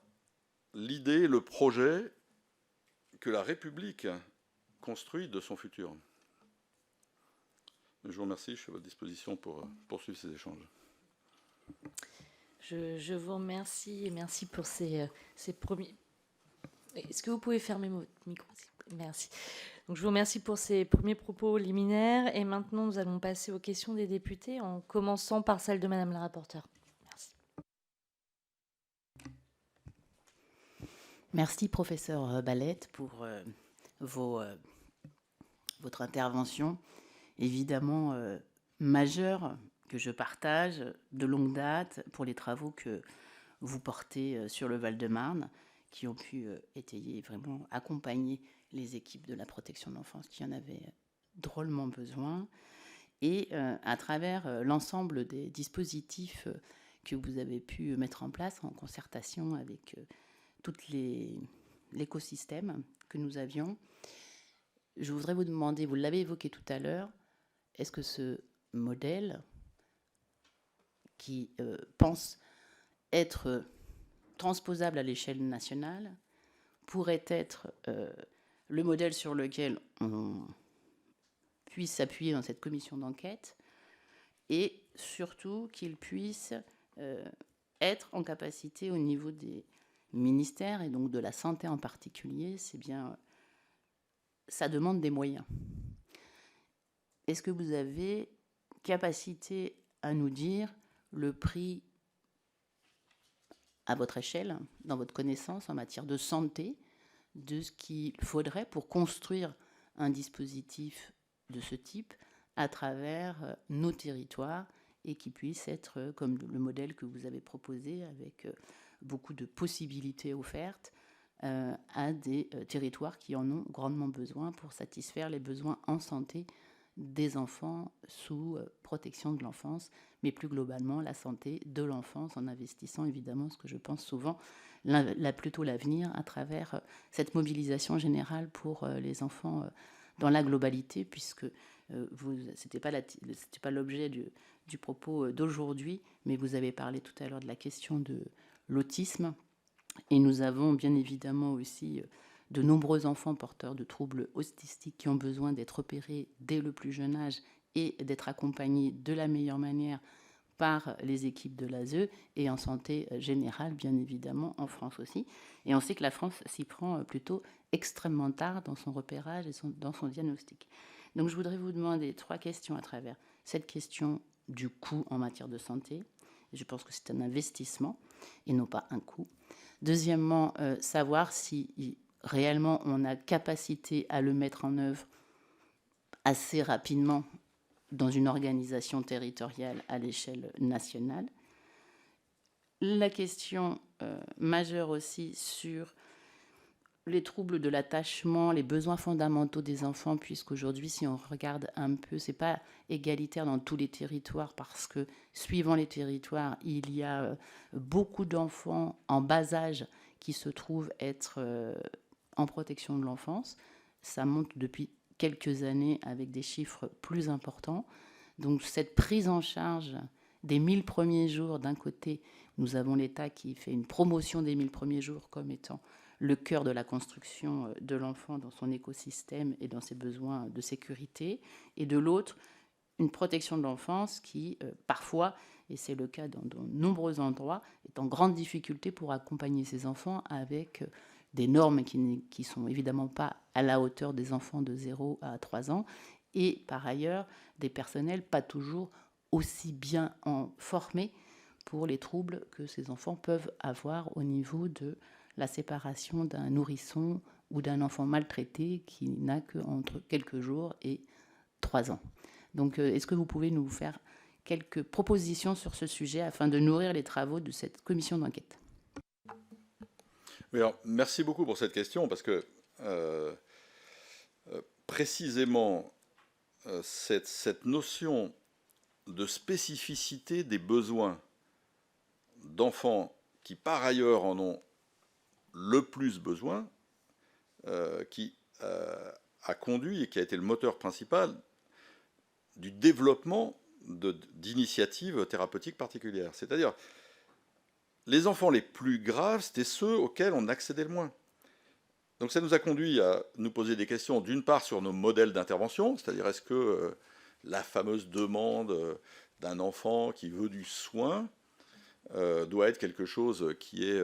l'idée, le projet que la République construit de son futur. Je vous remercie, je suis à votre disposition pour poursuivre ces échanges. Je vous remercie et merci pour ces premiers... Est-ce que vous pouvez fermer votre micro? Merci. Donc, je vous remercie pour ces premiers propos liminaires. Et maintenant, nous allons passer aux questions des députés, en commençant par celle de Madame la rapporteure. Merci. Merci, professeur Balette, pour votre intervention, évidemment majeure, que je partage de longue date pour les travaux que vous portez sur le Val-de-Marne, qui ont pu étayer, vraiment accompagner les équipes de la protection de l'enfance qui en avaient drôlement besoin, et à travers l'ensemble des dispositifs que vous avez pu mettre en place en concertation avec tout l'écosystème que nous avions. Je voudrais vous demander, vous l'avez évoqué tout à l'heure, est-ce que ce modèle qui pense être transposable à l'échelle nationale pourrait être le modèle sur lequel on puisse s'appuyer dans cette commission d'enquête, et surtout qu'il puisse être en capacité au niveau des ministères et donc de la santé en particulier, c'est bien, ça demande des moyens. Est-ce que vous avez capacité à nous dire le prix à votre échelle, dans votre connaissance en matière de santé, de ce qu'il faudrait pour construire un dispositif de ce type à travers nos territoires et qui puisse être comme le modèle que vous avez proposé avec beaucoup de possibilités offertes à des territoires qui en ont grandement besoin pour satisfaire les besoins en santé des enfants sous protection de l'enfance, mais plus globalement la santé de l'enfance en investissant évidemment ce que je pense souvent plutôt l'avenir à travers cette mobilisation générale pour les enfants dans la globalité, puisque c'était pas l'objet du propos d'aujourd'hui, mais vous avez parlé tout à l'heure de la question de l'autisme, et nous avons bien évidemment aussi de nombreux enfants porteurs de troubles autistiques qui ont besoin d'être repérés dès le plus jeune âge et d'être accompagnés de la meilleure manière par les équipes de l'ASE et en santé générale, bien évidemment, en France aussi. Et on sait que la France s'y prend plutôt extrêmement tard dans son repérage et dans son diagnostic. Donc je voudrais vous demander 3 questions à travers cette question du coût en matière de santé. Je pense que c'est un investissement et non pas un coût. Deuxièmement, savoir si réellement on a capacité à le mettre en œuvre assez rapidement dans une organisation territoriale à l'échelle nationale. La question majeure aussi sur les troubles de l'attachement, les besoins fondamentaux des enfants, puisqu'aujourd'hui, si on regarde un peu, c'est pas égalitaire dans tous les territoires, parce que suivant les territoires, il y a beaucoup d'enfants en bas âge qui se trouvent être en protection de l'enfance. Ça monte depuis quelques années avec des chiffres plus importants. Donc cette prise en charge des 1000 premiers jours, d'un côté, nous avons l'État qui fait une promotion des 1000 premiers jours comme étant le cœur de la construction de l'enfant dans son écosystème et dans ses besoins de sécurité, et de l'autre, une protection de l'enfance qui, parfois, et c'est le cas dans de nombreux endroits, est en grande difficulté pour accompagner ces enfants avec des normes qui sont évidemment pas à la hauteur des enfants de 0 à 3 ans, et par ailleurs, des personnels pas toujours aussi bien formés pour les troubles que ces enfants peuvent avoir au niveau de la séparation d'un nourrisson ou d'un enfant maltraité qui n'a qu'entre quelques jours et 3 ans. Donc, est-ce que vous pouvez nous faire quelques propositions sur ce sujet afin de nourrir les travaux de cette commission d'enquête? Oui, alors, merci beaucoup pour cette question, parce que précisément cette notion de spécificité des besoins d'enfants qui par ailleurs en ont le plus besoin, qui a conduit et qui a été le moteur principal du développement d'initiatives thérapeutiques particulières. C'est-à-dire, les enfants les plus graves, c'était ceux auxquels on accédait le moins. Donc ça nous a conduit à nous poser des questions, d'une part sur nos modèles d'intervention, c'est-à-dire est-ce que la fameuse demande d'un enfant qui veut du soin doit être quelque chose qui est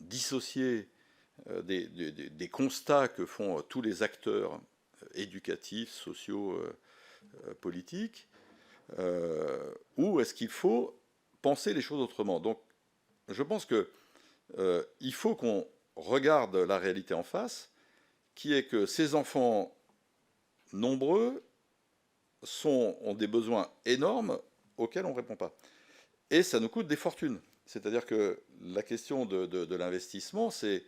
dissocié des constats que font tous les acteurs éducatifs, sociaux, politiques, ou est-ce qu'il faut penser les choses autrement? Donc je pense qu'il faut qu'on regarde la réalité en face, qui est que ces enfants nombreux ont des besoins énormes auxquels on ne répond pas. Et ça nous coûte des fortunes. C'est-à-dire que la question de l'investissement, c'est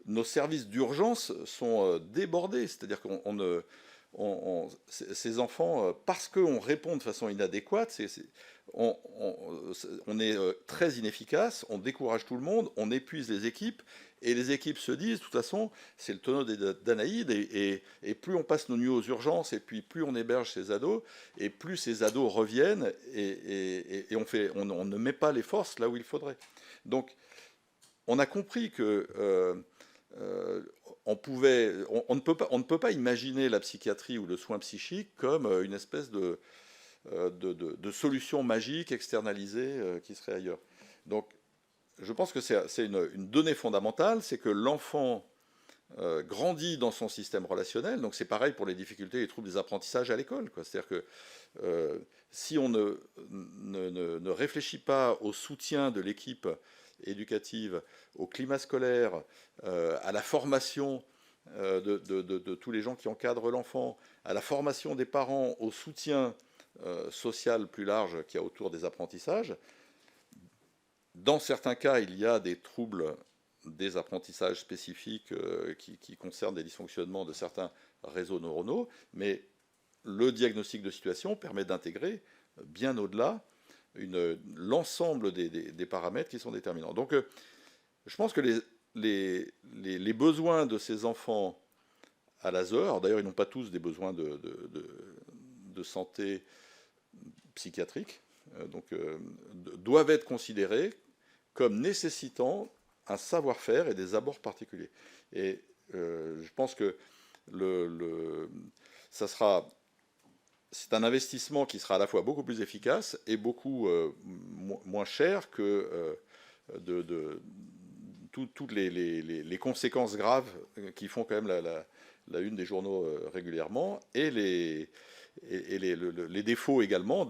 nos services d'urgence sont débordés. C'est-à-dire qu'on ces enfants, parce qu'on répond de façon inadéquate, on est très inefficace, on décourage tout le monde, on épuise les équipes, et les équipes se disent, de toute façon, c'est le tonneau des Danaïdes, et plus on passe nos nuits aux urgences, et puis plus on héberge ces ados, et plus ces ados reviennent, et on ne met pas les forces là où il faudrait. Donc, on a compris que on ne peut pas imaginer la psychiatrie ou le soin psychique comme une espèce de solution magique externalisée qui serait ailleurs. Donc, je pense que c'est une donnée fondamentale, c'est que l'enfant grandit dans son système relationnel. Donc, c'est pareil pour les difficultés et les troubles des apprentissages à l'école. C'est-à-dire que si on ne réfléchit pas au soutien de l'équipe éducative, au climat scolaire, à la formation de tous les gens qui encadrent l'enfant, à la formation des parents, au soutien social plus large qu'il y a autour des apprentissages. Dans certains cas, il y a des troubles des apprentissages spécifiques qui concernent des dysfonctionnements de certains réseaux neuronaux, mais le diagnostic de situation permet d'intégrer bien au-delà l'ensemble des paramètres qui sont déterminants. Donc, je pense que les besoins de ces enfants à l'ASE, d'ailleurs, ils n'ont pas tous des besoins de santé psychiatrique, donc doivent être considérés comme nécessitant un savoir-faire et des abords particuliers. Et je pense que c'est un investissement qui sera à la fois beaucoup plus efficace et beaucoup moins cher que toutes les conséquences graves qui font quand même la une des journaux régulièrement, et les défauts également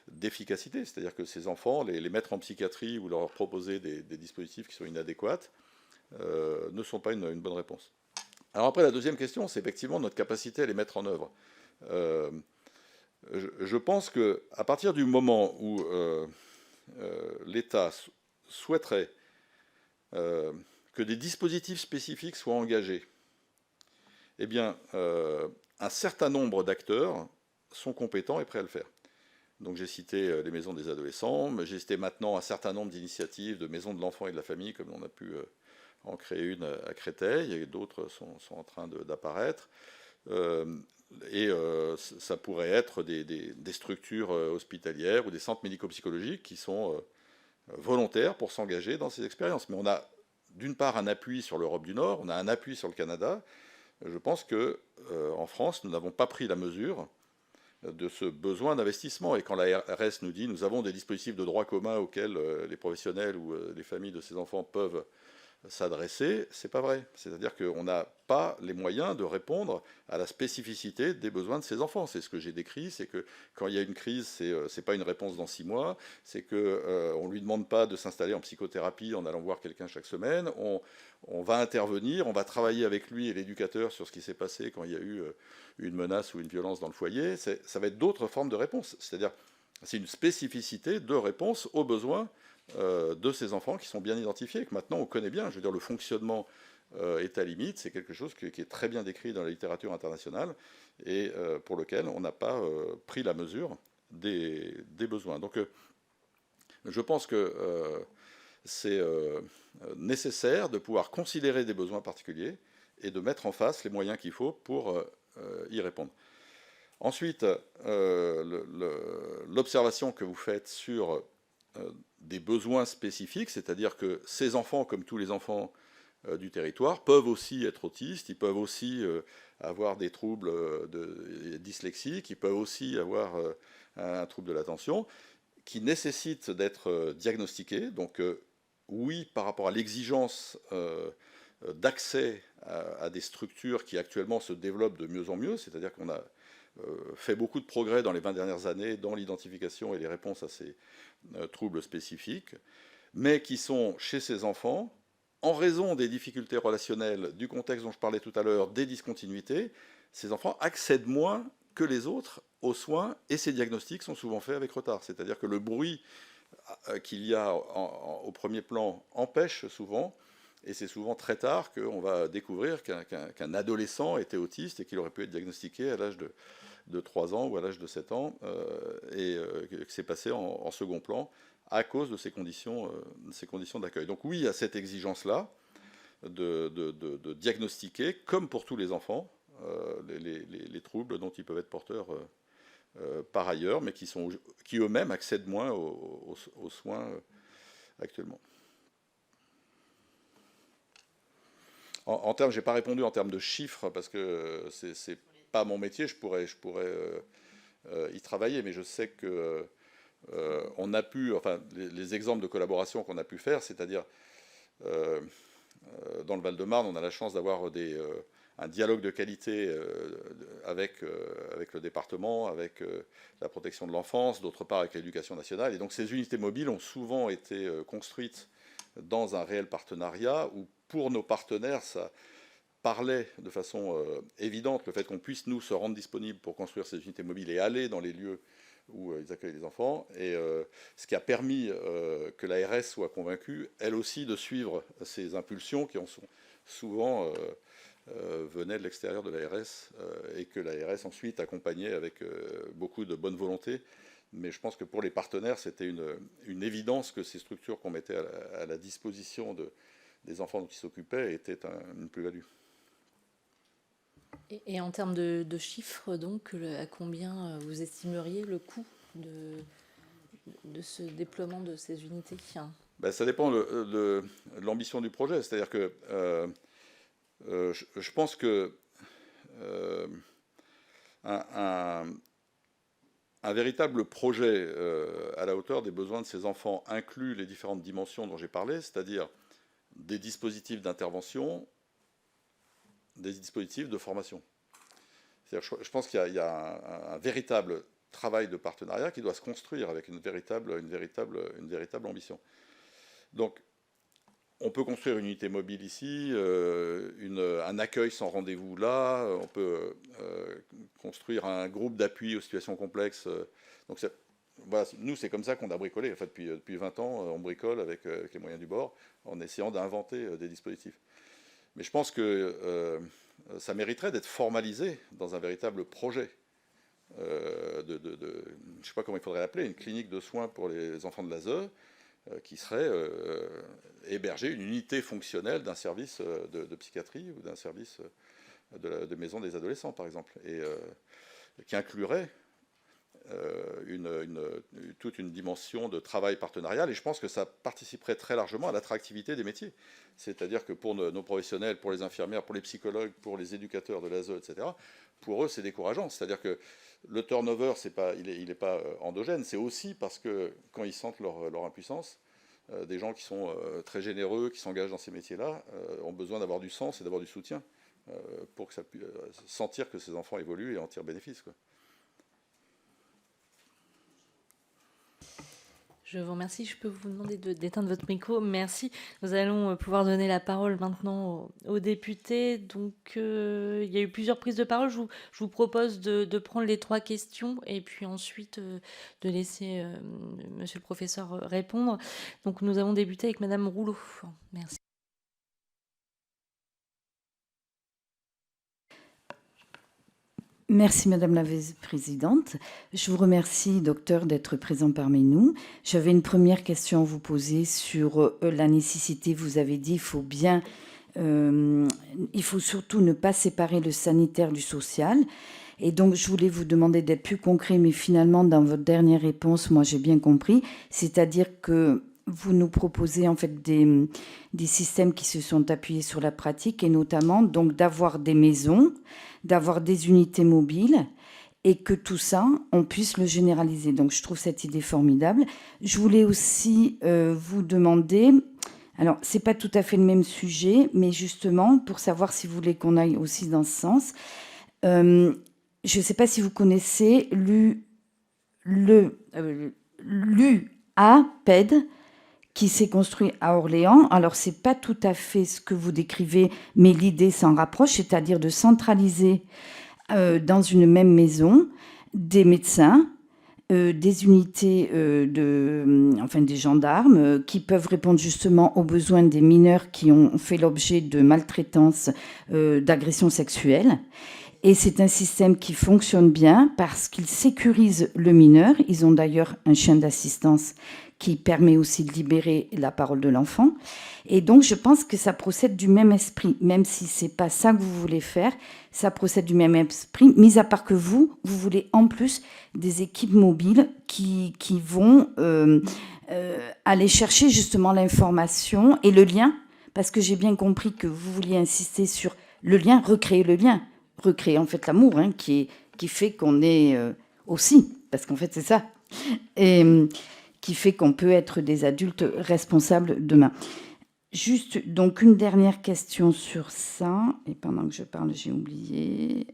d'efficacité. C'est-à-dire que ces enfants, les mettre en psychiatrie ou leur proposer des dispositifs qui sont inadéquats ne sont pas une bonne réponse. Alors après, la deuxième question, c'est effectivement notre capacité à les mettre en œuvre. je pense qu'à partir du moment où l'État souhaiterait que des dispositifs spécifiques soient engagés, eh bien, un certain nombre d'acteurs sont compétents et prêts à le faire. Donc j'ai cité les maisons des adolescents, mais j'ai cité maintenant un certain nombre d'initiatives de maisons de l'enfant et de la famille, comme on a pu en créer une à Créteil, et d'autres sont en train d'apparaître. Ça pourrait être des structures hospitalières ou des centres médico-psychologiques qui sont volontaires pour s'engager dans ces expériences. Mais on a d'une part un appui sur l'Europe du Nord, on a un appui sur le Canada. Je pense qu'en France, nous n'avons pas pris la mesure de ce besoin d'investissement. Et quand l'ARS nous dit nous avons des dispositifs de droit commun auxquels les professionnels ou les familles de ces enfants peuvent s'adresser, c'est pas vrai. C'est-à-dire qu'on n'a pas les moyens de répondre à la spécificité des besoins de ces enfants. C'est ce que j'ai décrit, c'est que quand il y a une crise, c'est pas une réponse dans 6 mois, c'est que on lui demande pas de s'installer en psychothérapie en allant voir quelqu'un chaque semaine. On va intervenir, on va travailler avec lui et l'éducateur sur ce qui s'est passé quand il y a eu une menace ou une violence dans le foyer. Ça va être d'autres formes de réponse. C'est-à-dire, c'est une spécificité de réponse aux besoins de ces enfants qui sont bien identifiés, que maintenant on connaît bien. Je veux dire, le fonctionnement état limite, c'est quelque chose qui est très bien décrit dans la littérature internationale et pour lequel on n'a pas pris la mesure des besoins. Donc je pense que c'est nécessaire de pouvoir considérer des besoins particuliers et de mettre en face les moyens qu'il faut pour y répondre. Ensuite, l'observation que vous faites sur des besoins spécifiques, c'est-à-dire que ces enfants, comme tous les enfants du territoire, peuvent aussi être autistes, ils peuvent aussi avoir des troubles dyslexiques, ils peuvent aussi avoir un trouble de l'attention, qui nécessitent d'être diagnostiqués. Donc oui, par rapport à l'exigence d'accès à des structures qui actuellement se développent de mieux en mieux, c'est-à-dire qu'on a fait beaucoup de progrès dans les 20 dernières années dans l'identification et les réponses à ces troubles spécifiques, mais qui sont chez ces enfants, en raison des difficultés relationnelles, du contexte dont je parlais tout à l'heure, des discontinuités, ces enfants accèdent moins que les autres aux soins et ces diagnostics sont souvent faits avec retard. C'est-à-dire que le bruit qu'il y a au premier plan empêche souvent, et c'est souvent très tard qu'on va découvrir qu'un adolescent était autiste et qu'il aurait pu être diagnostiqué à l'âge de 3 ans ou à l'âge de 7 ans, et que c'est passé en second plan à cause de ces conditions d'accueil. Donc oui, il y a cette exigence-là de diagnostiquer, comme pour tous les enfants, les troubles dont ils peuvent être porteurs par ailleurs, mais qui eux-mêmes accèdent moins aux soins actuellement. En termes, j'ai pas répondu en termes de chiffres parce que c'est pas mon métier. Je pourrais y travailler, mais je sais que on a pu, enfin, les exemples de collaboration qu'on a pu faire, c'est-à-dire dans le Val-de-Marne, on a la chance d'avoir un dialogue de qualité avec le département, avec la protection de l'enfance, d'autre part avec l'éducation nationale. Et donc ces unités mobiles ont souvent été construites dans un réel partenariat où pour nos partenaires, ça parlait de façon évidente le fait qu'on puisse nous se rendre disponibles pour construire ces unités mobiles et aller dans les lieux où ils accueillent les enfants, et ce qui a permis que l'ARS soit convaincue, elle aussi, de suivre ces impulsions qui en sont souvent venaient de l'extérieur de l'ARS, et que l'ARS ensuite accompagnait avec beaucoup de bonne volonté. Mais je pense que pour les partenaires, c'était une évidence que ces structures qu'on mettait à la disposition des enfants dont ils s'occupaient étaient une plus-value. Et en termes de chiffres, donc, à combien vous estimeriez le coût de ce déploiement de ces unités? Ben, ça dépend de l'ambition du projet. C'est-à-dire que je pense que un véritable projet à la hauteur des besoins de ces enfants inclut les différentes dimensions dont j'ai parlé, c'est-à-dire des dispositifs d'intervention, des dispositifs de formation. Je pense qu'il y a un véritable travail de partenariat qui doit se construire avec une véritable ambition. Donc, on peut construire une unité mobile ici, un accueil sans rendez-vous là, on peut construire un groupe d'appui aux situations complexes. Donc voilà, nous, c'est comme ça qu'on a bricolé. En fait, depuis 20 ans, on bricole avec les moyens du bord, en essayant d'inventer des dispositifs. Mais je pense que ça mériterait d'être formalisé dans un véritable projet. Je ne sais pas comment il faudrait l'appeler, une clinique de soins pour les enfants de l'ASE, qui serait héberger une unité fonctionnelle d'un service de psychiatrie ou d'un service de maison des adolescents, par exemple, et qui inclurait toute une dimension de travail partenarial. Et je pense que ça participerait très largement à l'attractivité des métiers. C'est-à-dire que pour nos professionnels, pour les infirmières, pour les psychologues, pour les éducateurs de l'ASE, etc., pour eux, c'est décourageant. C'est-à-dire que le turnover, il n'est pas endogène. C'est aussi parce que quand ils sentent leur impuissance, des gens qui sont très généreux, qui s'engagent dans ces métiers-là, ont besoin d'avoir du sens et d'avoir du soutien pour que ça puisse sentir que ces enfants évoluent et en tirent bénéfice, quoi. Je vous remercie. Je peux vous demander d'éteindre votre micro. Merci. Nous allons pouvoir donner la parole maintenant aux députés. Donc, il y a eu plusieurs prises de parole. Je vous propose de prendre les 3 questions et puis ensuite de laisser monsieur le professeur répondre. Donc, nous avons débuté avec madame Rouleau. Merci. Merci Madame la Vice-présidente. Je vous remercie, docteur, d'être présent parmi nous. J'avais une première question à vous poser sur la nécessité. Vous avez dit il faut surtout ne pas séparer le sanitaire du social. Et donc, je voulais vous demander d'être plus concret, mais finalement, dans votre dernière réponse, moi, j'ai bien compris. C'est-à-dire que vous nous proposez en fait des systèmes qui se sont appuyés sur la pratique et notamment donc d'avoir des maisons, d'avoir des unités mobiles et que tout ça, on puisse le généraliser. Donc, je trouve cette idée formidable. Je voulais aussi vous demander, alors, c'est pas tout à fait le même sujet, mais justement, pour savoir si vous voulez qu'on aille aussi dans ce sens, je ne sais pas si vous connaissez l'UAPED, qui s'est construit à Orléans. Alors, c'est pas tout à fait ce que vous décrivez, mais l'idée s'en rapproche, c'est-à-dire de centraliser dans une même maison des médecins, des unités des gendarmes qui peuvent répondre justement aux besoins des mineurs qui ont fait l'objet de maltraitance, d'agressions sexuelles. Et c'est un système qui fonctionne bien parce qu'il sécurise le mineur. Ils ont d'ailleurs un chien d'assistance qui permet aussi de libérer la parole de l'enfant. Et donc, je pense que ça procède du même esprit, même si ce n'est pas ça que vous voulez faire, ça procède du même esprit, mis à part que vous voulez en plus des équipes mobiles qui vont aller chercher justement l'information et le lien, parce que j'ai bien compris que vous vouliez insister sur le lien, recréer en fait l'amour, hein, qui fait qu'on est aussi, parce qu'en fait c'est ça, et qui fait qu'on peut être des adultes responsables demain. Juste, donc, une dernière question sur ça, et pendant que je parle, j'ai oublié,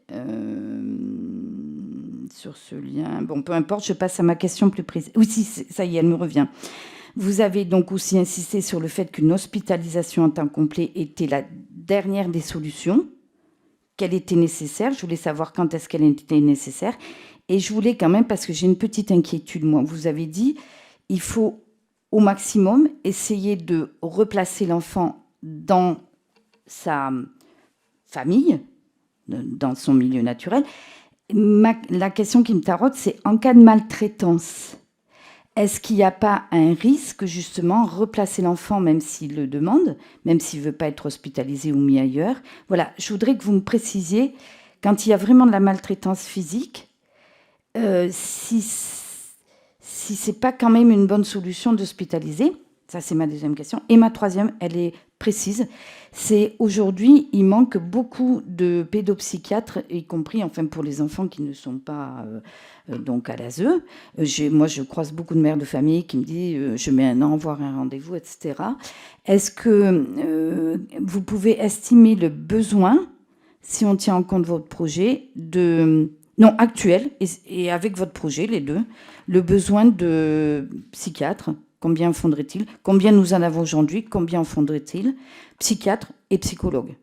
sur ce lien. Bon, peu importe, je passe à ma question plus précise. Oui, si, ça y est, elle me revient. Vous avez donc aussi insisté sur le fait qu'une hospitalisation en temps complet était la dernière des solutions, qu'elle était nécessaire. Je voulais savoir quand est-ce qu'elle était nécessaire. Et je voulais quand même, parce que j'ai une petite inquiétude, moi, vous avez dit, il faut au maximum essayer de replacer l'enfant dans sa famille, dans son milieu naturel. La question qui me taraude, c'est en cas de maltraitance, est-ce qu'il n'y a pas un risque, justement, replacer l'enfant, même s'il le demande, même s'il ne veut pas être hospitalisé ou mis ailleurs? Voilà, je voudrais que vous me précisiez, quand il y a vraiment de la maltraitance physique, si ce n'est pas quand même une bonne solution d'hospitaliser. Ça, c'est ma deuxième question. Et ma troisième, elle est précise. C'est aujourd'hui, il manque beaucoup de pédopsychiatres, y compris enfin, pour les enfants qui ne sont pas donc à l'ASE. Moi, je croise beaucoup de mères de famille qui me disent je mets un an à avoir un rendez-vous, etc. Est-ce que vous pouvez estimer le besoin, si on tient en compte votre projet, actuel, et avec votre projet, les deux, le besoin de psychiatres Combien en faudrait-il? Combien nous en avons aujourd'hui? Combien en faudrait-il? Psychiatres et psychologues,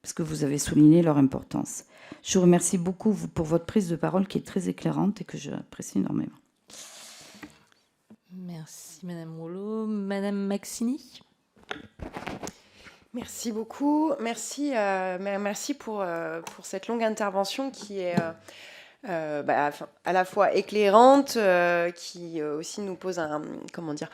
parce que vous avez souligné leur importance. Je vous remercie beaucoup pour votre prise de parole qui est très éclairante et que j'apprécie énormément. Merci Madame Rouleau. Madame Maxini. Merci beaucoup. Merci pour cette longue intervention qui est à la fois éclairante, qui aussi nous pose comment dire.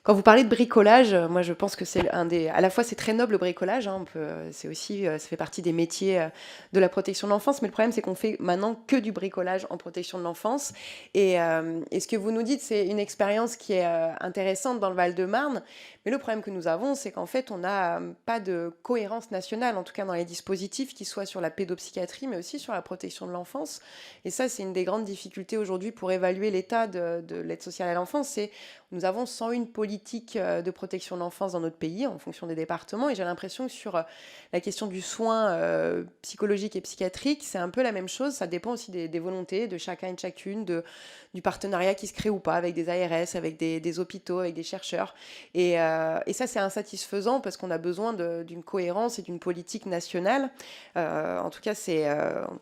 Quand vous parlez de bricolage, moi je pense que c'est à la fois c'est très noble le bricolage, hein, c'est aussi, ça fait partie des métiers de la protection de l'enfance, mais le problème c'est qu'on fait maintenant que du bricolage en protection de l'enfance. Et ce que vous nous dites, c'est une expérience qui est intéressante dans le Val-de-Marne, mais le problème que nous avons, c'est qu'en fait on n'a pas de cohérence nationale, en tout cas dans les dispositifs, qui soient sur la pédopsychiatrie, mais aussi sur la protection de l'enfance. Et ça, c'est une des grandes difficultés aujourd'hui pour évaluer l'état de l'aide sociale à l'enfance, c'est nous avons 101 politiques de protection de l'enfance dans notre pays en fonction des départements, et j'ai l'impression que sur la question du soin psychologique et psychiatrique, c'est un peu la même chose. Ça dépend aussi des volontés de chacun et de chacune, du partenariat qui se crée ou pas avec des ARS, avec des hôpitaux, avec des chercheurs. Et ça, c'est insatisfaisant parce qu'on a besoin d'une cohérence et d'une politique nationale. En tout cas, c'est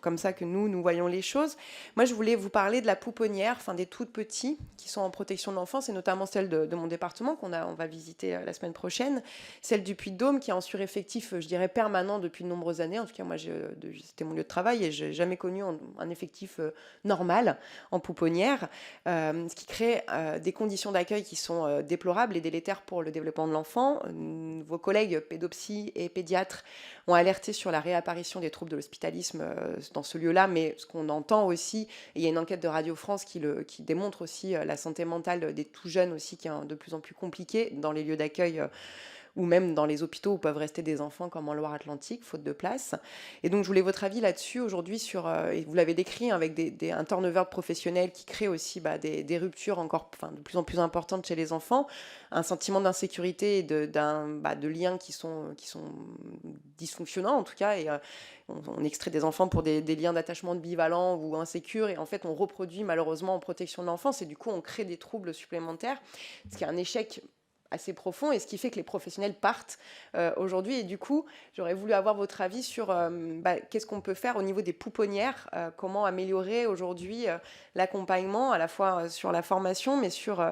comme ça que nous voyons les choses. Moi, je voulais vous parler de la pouponnière, des toutes petits qui sont en protection de l'enfance, et notamment celle de mon département on va visiter la semaine prochaine, celle du Puy-de-Dôme qui est en sureffectif, je dirais, permanent depuis de nombreuses années. En tout cas, moi, c'était mon lieu de travail et je n'ai jamais connu un effectif normal en pouponnière, ce qui crée des conditions d'accueil qui sont déplorables et délétères pour le développement de l'enfant. Vos collègues pédopsies et pédiatres ont alerté sur la réapparition des troubles de l'hospitalisme dans ce lieu-là, mais ce qu'on entend aussi, et il y a une enquête de Radio France qui démontre aussi la santé mentale des tout jeunes aussi, qui est de plus en plus compliquée dans les lieux d'accueil ou même dans les hôpitaux où peuvent rester des enfants comme en Loire-Atlantique, faute de place. Et donc, je voulais votre avis là-dessus aujourd'hui et vous l'avez décrit, avec un turnover professionnel qui crée aussi des ruptures encore de plus en plus importantes chez les enfants, un sentiment d'insécurité et de liens qui sont dysfonctionnants en tout cas, et on extrait des enfants pour des liens d'attachement bivalents ou insécures, et en fait on reproduit malheureusement en protection de l'enfance, et du coup on crée des troubles supplémentaires, ce qui est un échec assez profond, et ce qui fait que les professionnels partent aujourd'hui. Et du coup, j'aurais voulu avoir votre avis sur qu'est-ce qu'on peut faire au niveau des pouponnières, comment améliorer aujourd'hui l'accompagnement, à la fois sur la formation, mais sur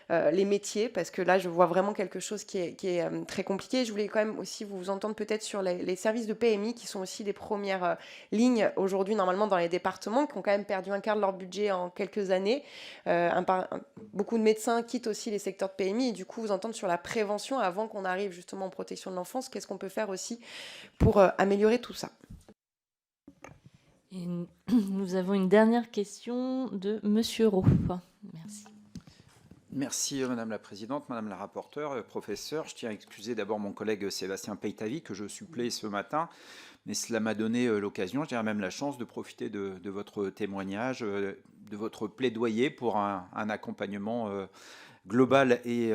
les métiers, parce que là, je vois vraiment quelque chose qui est très compliqué. Je voulais quand même aussi vous entendre peut-être sur les services de PMI, qui sont aussi des premières lignes aujourd'hui, normalement, dans les départements, qui ont quand même perdu un quart de leur budget en quelques années. Beaucoup de médecins quittent aussi les secteurs de PMI, et du coup, vous entendre sur la prévention avant qu'on arrive justement en protection de l'enfance. Qu'est-ce qu'on peut faire aussi pour améliorer tout ça? Et nous avons une dernière question de Monsieur Roux. Merci. Merci Madame la Présidente, Madame la rapporteure, professeur. Je tiens à excuser d'abord mon collègue Sébastien Peytavi que je supplée ce matin, mais cela m'a donné l'occasion, je dirais même la chance, de profiter de votre témoignage, de votre plaidoyer pour un accompagnement global et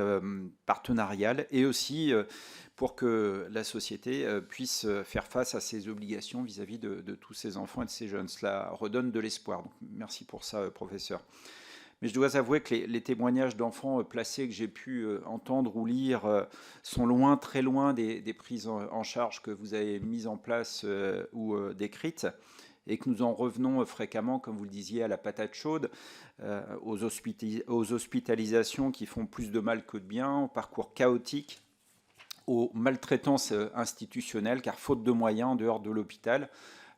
partenarial, et aussi pour que la société puisse faire face à ses obligations vis-à-vis de tous ces enfants et de ces jeunes. Cela redonne de l'espoir. Donc, merci pour ça, professeur. Mais je dois avouer que les témoignages d'enfants placés que j'ai pu entendre ou lire sont loin, très loin des prises en charge que vous avez mises en place ou décrites, et que nous en revenons fréquemment, comme vous le disiez, à la patate chaude, aux hospitalisations qui font plus de mal que de bien, au parcours chaotique, aux maltraitances institutionnelles, car faute de moyens en dehors de l'hôpital,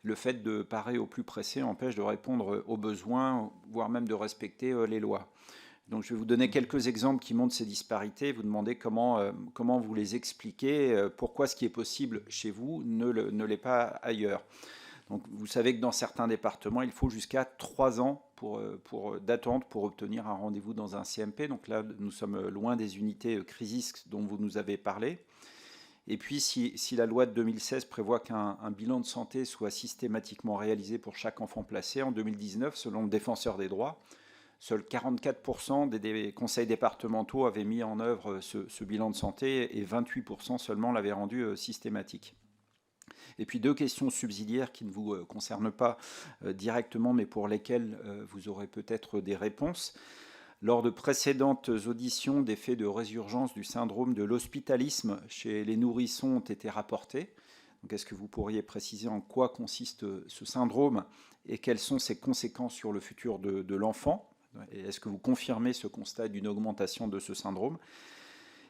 le fait de parer au plus pressé empêche de répondre aux besoins, voire même de respecter les lois. Donc je vais vous donner quelques exemples qui montrent ces disparités, vous demandez comment vous les expliquez, pourquoi ce qui est possible chez vous ne l'est pas ailleurs. Donc vous savez que dans certains départements, il faut jusqu'à 3 ans d'attente pour obtenir un rendez-vous dans un CMP. Donc là, nous sommes loin des unités crisis dont vous nous avez parlé. Et puis, si la loi de 2016 prévoit qu'un bilan de santé soit systématiquement réalisé pour chaque enfant placé, en 2019, selon le Défenseur des droits, seuls 44% des conseils départementaux avaient mis en œuvre ce bilan de santé, et 28% seulement l'avaient rendu systématique. Et puis 2 questions subsidiaires qui ne vous concernent pas directement, mais pour lesquelles vous aurez peut-être des réponses. Lors de précédentes auditions, des faits de résurgence du syndrome de l'hospitalisme chez les nourrissons ont été rapportés. Est-ce que vous pourriez préciser en quoi consiste ce syndrome et quelles sont ses conséquences sur le futur de l'enfant? Et est-ce que vous confirmez ce constat d'une augmentation de ce syndrome?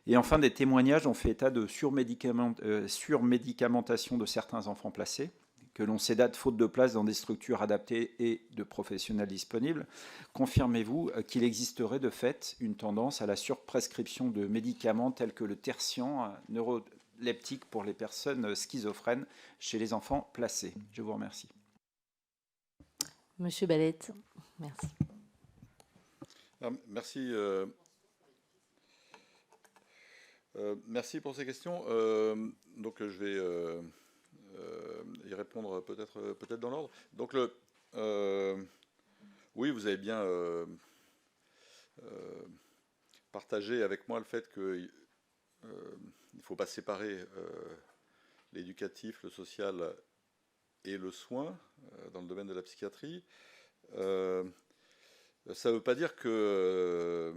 Et enfin, des témoignages ont fait état de surmédicamentation de certains enfants placés, que l'on sédate faute de place dans des structures adaptées et de professionnels disponibles. Confirmez-vous qu'il existerait de fait une tendance à la surprescription de médicaments tels que le tertian neuroleptique pour les personnes schizophrènes chez les enfants placés? Je vous remercie. Monsieur Balette, merci. Merci. Merci pour ces questions. Donc je vais y répondre peut-être dans l'ordre. Donc oui, vous avez bien partagé avec moi le fait qu'il ne faut pas séparer l'éducatif, le social et le soin dans le domaine de la psychiatrie. Ça ne veut pas dire que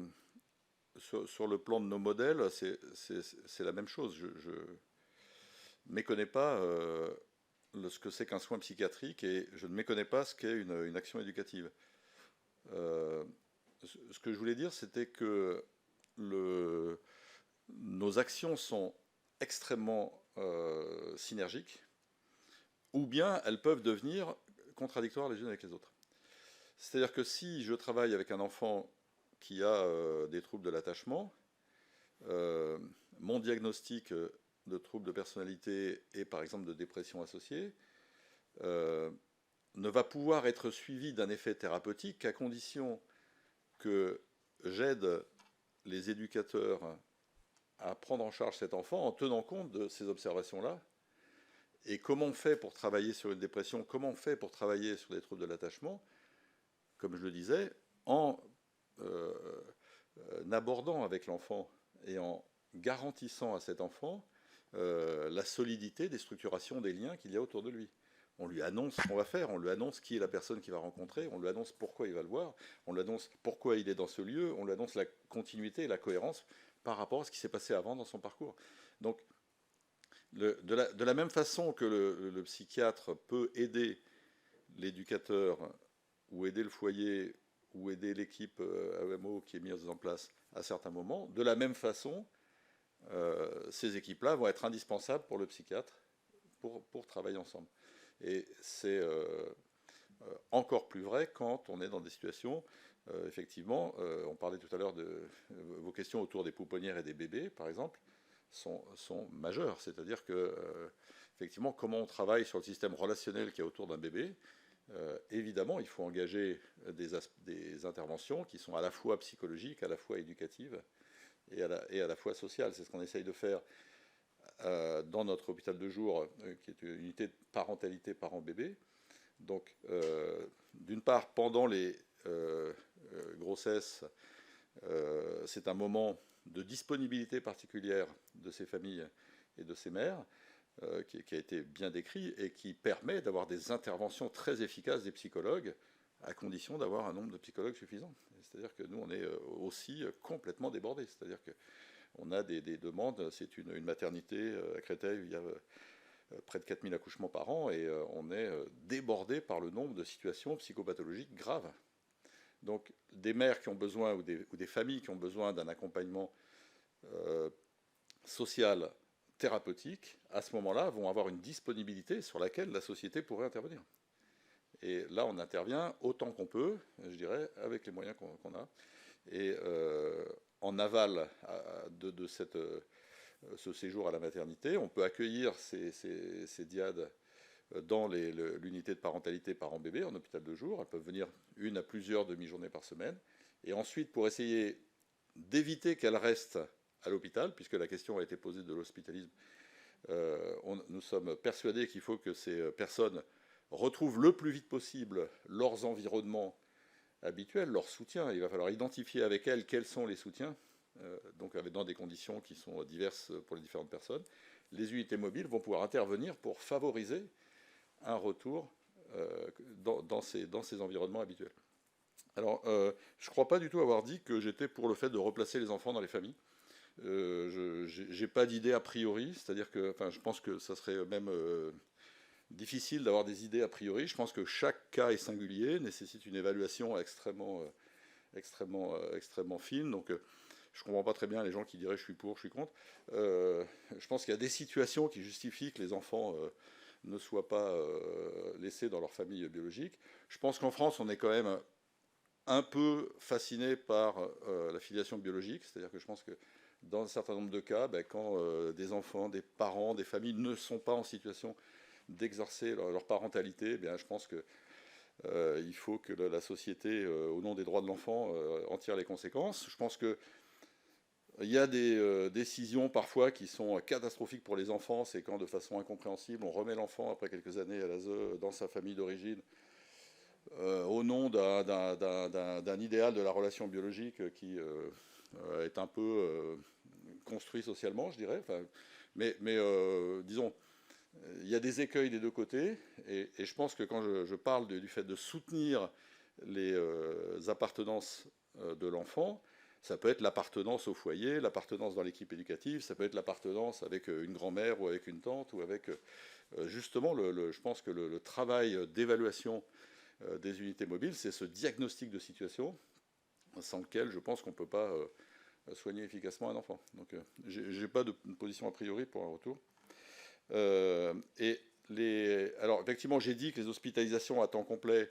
sur le plan de nos modèles, c'est la même chose. Je ne méconnais pas ce que c'est qu'un soin psychiatrique et je ne méconnais pas ce qu'est une action éducative. Ce que je voulais dire, c'était que nos actions sont extrêmement synergiques, ou bien elles peuvent devenir contradictoires les unes avec les autres. C'est-à-dire que si je travaille avec un enfant qui a des troubles de l'attachement, mon diagnostic de troubles de personnalité et par exemple de dépression associée ne va pouvoir être suivi d'un effet thérapeutique qu'à condition que j'aide les éducateurs à prendre en charge cet enfant en tenant compte de ces observations-là. Et comment on fait pour travailler sur une dépression, comment on fait pour travailler sur des troubles de l'attachement, comme je le disais, en abordant avec l'enfant et en garantissant à cet enfant la solidité des structurations des liens qu'il y a autour de lui. On lui annonce ce qu'on va faire, on lui annonce qui est la personne qu'il va rencontrer, on lui annonce pourquoi il va le voir, on lui annonce pourquoi il est dans ce lieu, on lui annonce la continuité et la cohérence par rapport à ce qui s'est passé avant dans son parcours. Donc, de la même façon que le psychiatre peut aider l'éducateur ou aider le foyer ou aider l'équipe AEMO qui est mise en place à certains moments, de la même façon, ces équipes-là vont être indispensables pour le psychiatre pour travailler ensemble. Et c'est encore plus vrai quand on est dans des situations, effectivement, on parlait tout à l'heure de vos questions autour des pouponnières et des bébés, par exemple, sont majeures. C'est-à-dire que, effectivement, comment on travaille sur le système relationnel qui est autour d'un bébé, évidemment, il faut engager des interventions qui sont à la fois psychologiques, à la fois éducatives et à la fois sociales. C'est ce qu'on essaye de faire dans notre hôpital de jour, qui est une unité de parentalité parent-bébé. Donc, d'une part, pendant les grossesses, c'est un moment de disponibilité particulière de ces familles et de ces mères, qui a été bien décrit et qui permet d'avoir des interventions très efficaces des psychologues, à condition d'avoir un nombre de psychologues suffisant. C'est-à-dire que nous, on est aussi complètement débordés. C'est-à-dire qu'on a des demandes. C'est une maternité à Créteil, il y a près de 4000 accouchements par an, et on est débordé par le nombre de situations psychopathologiques graves. Donc, des mères qui ont besoin, ou des familles qui ont besoin d'un accompagnement social, thérapeutique, à ce moment-là, vont avoir une disponibilité sur laquelle la société pourrait intervenir. Et là, on intervient autant qu'on peut, je dirais, avec les moyens qu'on a. Et en aval de ce séjour à la maternité, on peut accueillir ces diades dans l'unité de parentalité parent-bébé en hôpital de jour. Elles peuvent venir une à plusieurs demi-journées par semaine. Et ensuite, pour essayer d'éviter qu'elles restent à l'hôpital, puisque la question a été posée de l'hospitalisme, nous sommes persuadés qu'il faut que ces personnes retrouvent le plus vite possible leurs environnements habituels, leur soutien. Il va falloir identifier avec elles quels sont les soutiens, donc dans des conditions qui sont diverses pour les différentes personnes. Les unités mobiles vont pouvoir intervenir pour favoriser un retour dans ces environnements habituels. Alors, je ne crois pas du tout avoir dit que j'étais pour le fait de replacer les enfants dans les familles. Je n'ai pas d'idée a priori, c'est-à-dire que je pense que ça serait même difficile d'avoir des idées a priori. Je pense que chaque cas est singulier, nécessite une évaluation extrêmement fine. Donc, je ne comprends pas très bien les gens qui diraient je suis pour, je suis contre. Je pense qu'il y a des situations qui justifient que les enfants ne soient pas laissés dans leur famille biologique. Je pense qu'en France, on est quand même un peu fasciné par la filiation biologique, c'est-à-dire que je pense que dans un certain nombre de cas, quand des enfants, des parents, des familles ne sont pas en situation d'exercer leur parentalité, je pense que il faut que la société, au nom des droits de l'enfant, en tire les conséquences. Je pense que il y a des décisions parfois qui sont catastrophiques pour les enfants. C'est quand, de façon incompréhensible, on remet l'enfant après quelques années à l'ASE dans sa famille d'origine au nom d'un idéal de la relation biologique qui est un peu construit socialement, je dirais. Mais disons, il y a des écueils des deux côtés. Et je pense que quand je parle du fait de soutenir les appartenances de l'enfant, ça peut être l'appartenance au foyer, l'appartenance dans l'équipe éducative, ça peut être l'appartenance avec une grand-mère ou avec une tante, ou avec justement, je pense que le travail d'évaluation des unités mobiles, c'est ce diagnostic de situation sans lequel je pense qu'on ne peut pas soigner efficacement un enfant. Donc je n'ai pas de position a priori pour un retour. Alors effectivement, j'ai dit que les hospitalisations à temps complet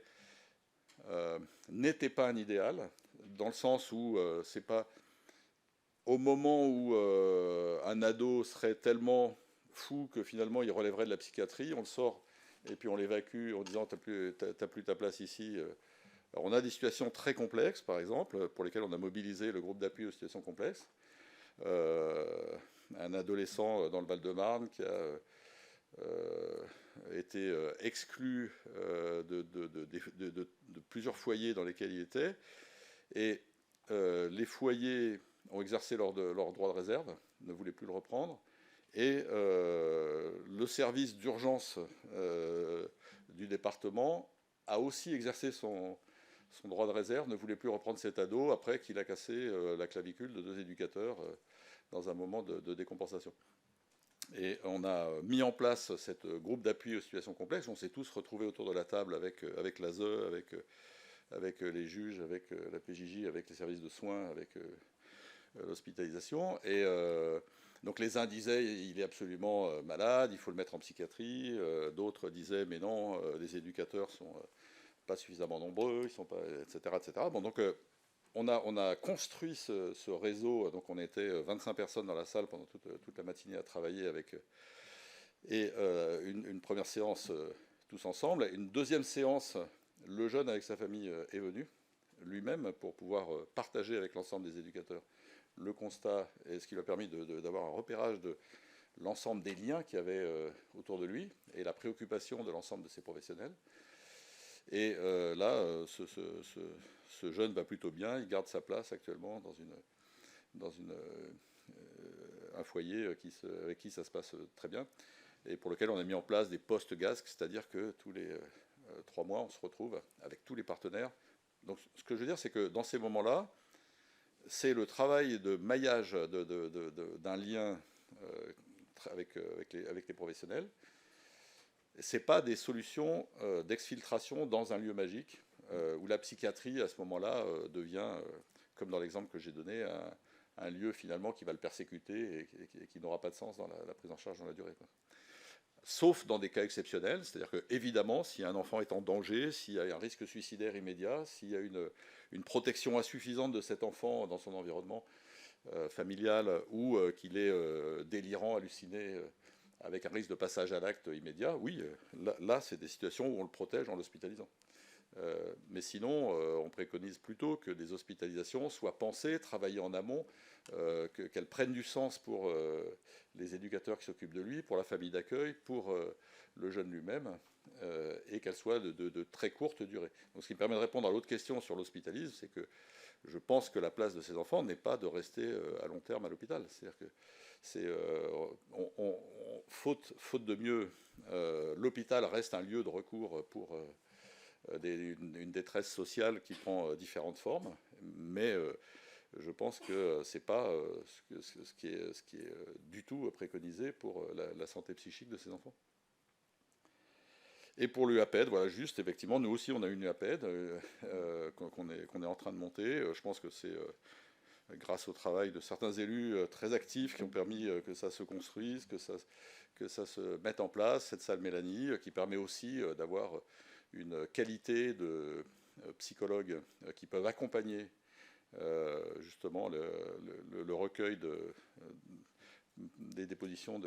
n'étaient pas un idéal, dans le sens où c'est pas au moment où un ado serait tellement fou que finalement il relèverait de la psychiatrie, on le sort et puis on l'évacue en disant t'as plus ta place ici. Alors on a des situations très complexes, par exemple, pour lesquelles on a mobilisé le groupe d'appui aux situations complexes. Un adolescent dans le Val-de-Marne qui a été exclu de plusieurs foyers dans lesquels il était. Et les foyers ont exercé leur droit de réserve, ne voulaient plus le reprendre. Et le service d'urgence du département a aussi exercé son droit de réserve, ne voulait plus reprendre cet ado après qu'il a cassé la clavicule de 2 éducateurs dans un moment de décompensation. Et on a mis en place ce groupe d'appui aux situations complexes. On s'est tous retrouvés autour de la table avec l'ASE, avec les juges, avec la PJJ, avec les services de soins, avec l'hospitalisation. Et donc les uns disaient il est absolument malade, il faut le mettre en psychiatrie. D'autres disaient mais non, les éducateurs sont pas suffisamment nombreux, ils sont pas, etc., etc. Bon, donc on a construit ce réseau. Donc on était 25 personnes dans la salle pendant toute la matinée à travailler avec. Et une première séance tous ensemble. Une deuxième séance, le jeune avec sa famille est venu lui-même pour pouvoir partager avec l'ensemble des éducateurs le constat, et ce qui lui a permis d'avoir un repérage de l'ensemble des liens qu'il y avait autour de lui et la préoccupation de l'ensemble de ses professionnels. Et là, ce jeune va plutôt bien, il garde sa place actuellement dans un foyer avec qui ça se passe très bien, et pour lequel on a mis en place des postes GASC, c'est-à-dire que tous les 3 mois, on se retrouve avec tous les partenaires. Donc ce que je veux dire, c'est que dans ces moments-là, c'est le travail de maillage d'un lien avec les professionnels. Ce n'est pas des solutions d'exfiltration dans un lieu magique où la psychiatrie, à ce moment-là, devient, comme dans l'exemple que j'ai donné, un lieu finalement qui va le persécuter et qui n'aura pas de sens dans la prise en charge dans la durée, quoi. Sauf dans des cas exceptionnels, c'est-à-dire que évidemment, si un enfant est en danger, s'il y a un risque suicidaire immédiat, s'il y a une protection insuffisante de cet enfant dans son environnement familial, ou qu'il est délirant, halluciné, avec un risque de passage à l'acte immédiat, oui, là c'est des situations où on le protège en l'hospitalisant. Mais sinon, on préconise plutôt que des hospitalisations soient pensées, travaillées en amont, qu'elles prennent du sens pour les éducateurs qui s'occupent de lui, pour la famille d'accueil, pour le jeune lui-même, et qu'elles soient de très courte durée. Donc, ce qui me permet de répondre à l'autre question sur l'hospitalisme, c'est que je pense que la place de ces enfants n'est pas de rester à long terme à l'hôpital. C'est-à-dire que faute de mieux, l'hôpital reste un lieu de recours pour une détresse sociale qui prend différentes formes, mais je pense que ce n'est pas ce qui est du tout préconisé pour la santé psychique de ces enfants. Et pour l'UAPED, voilà, juste, effectivement, nous aussi, on a une UAPED qu'on est en train de monter. Je pense que c'est grâce au travail de certains élus très actifs qui ont permis que ça se construise, que ça se mette en place, cette salle Mélanie, qui permet aussi d'avoir une qualité de psychologues qui peuvent accompagner justement le recueil des dépositions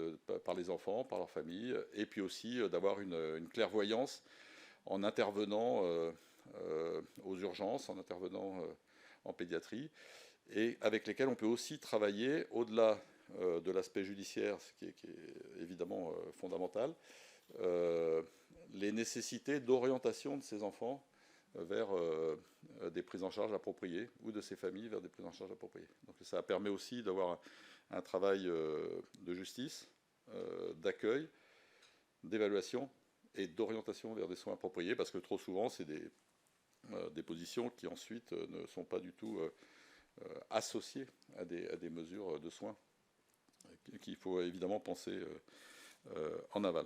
par les enfants, par leurs familles, et puis aussi d'avoir une clairvoyance en intervenant aux urgences, en intervenant en pédiatrie, et avec lesquels on peut aussi travailler au-delà de l'aspect judiciaire, ce qui est évidemment fondamental, les nécessités d'orientation de ces enfants vers des prises en charge appropriées, ou de ces familles vers des prises en charge appropriées. Donc ça permet aussi d'avoir un travail de justice, d'accueil, d'évaluation et d'orientation vers des soins appropriés, parce que trop souvent, c'est des positions qui ensuite ne sont pas du tout associées à des mesures de soins qu'il faut évidemment penser en aval.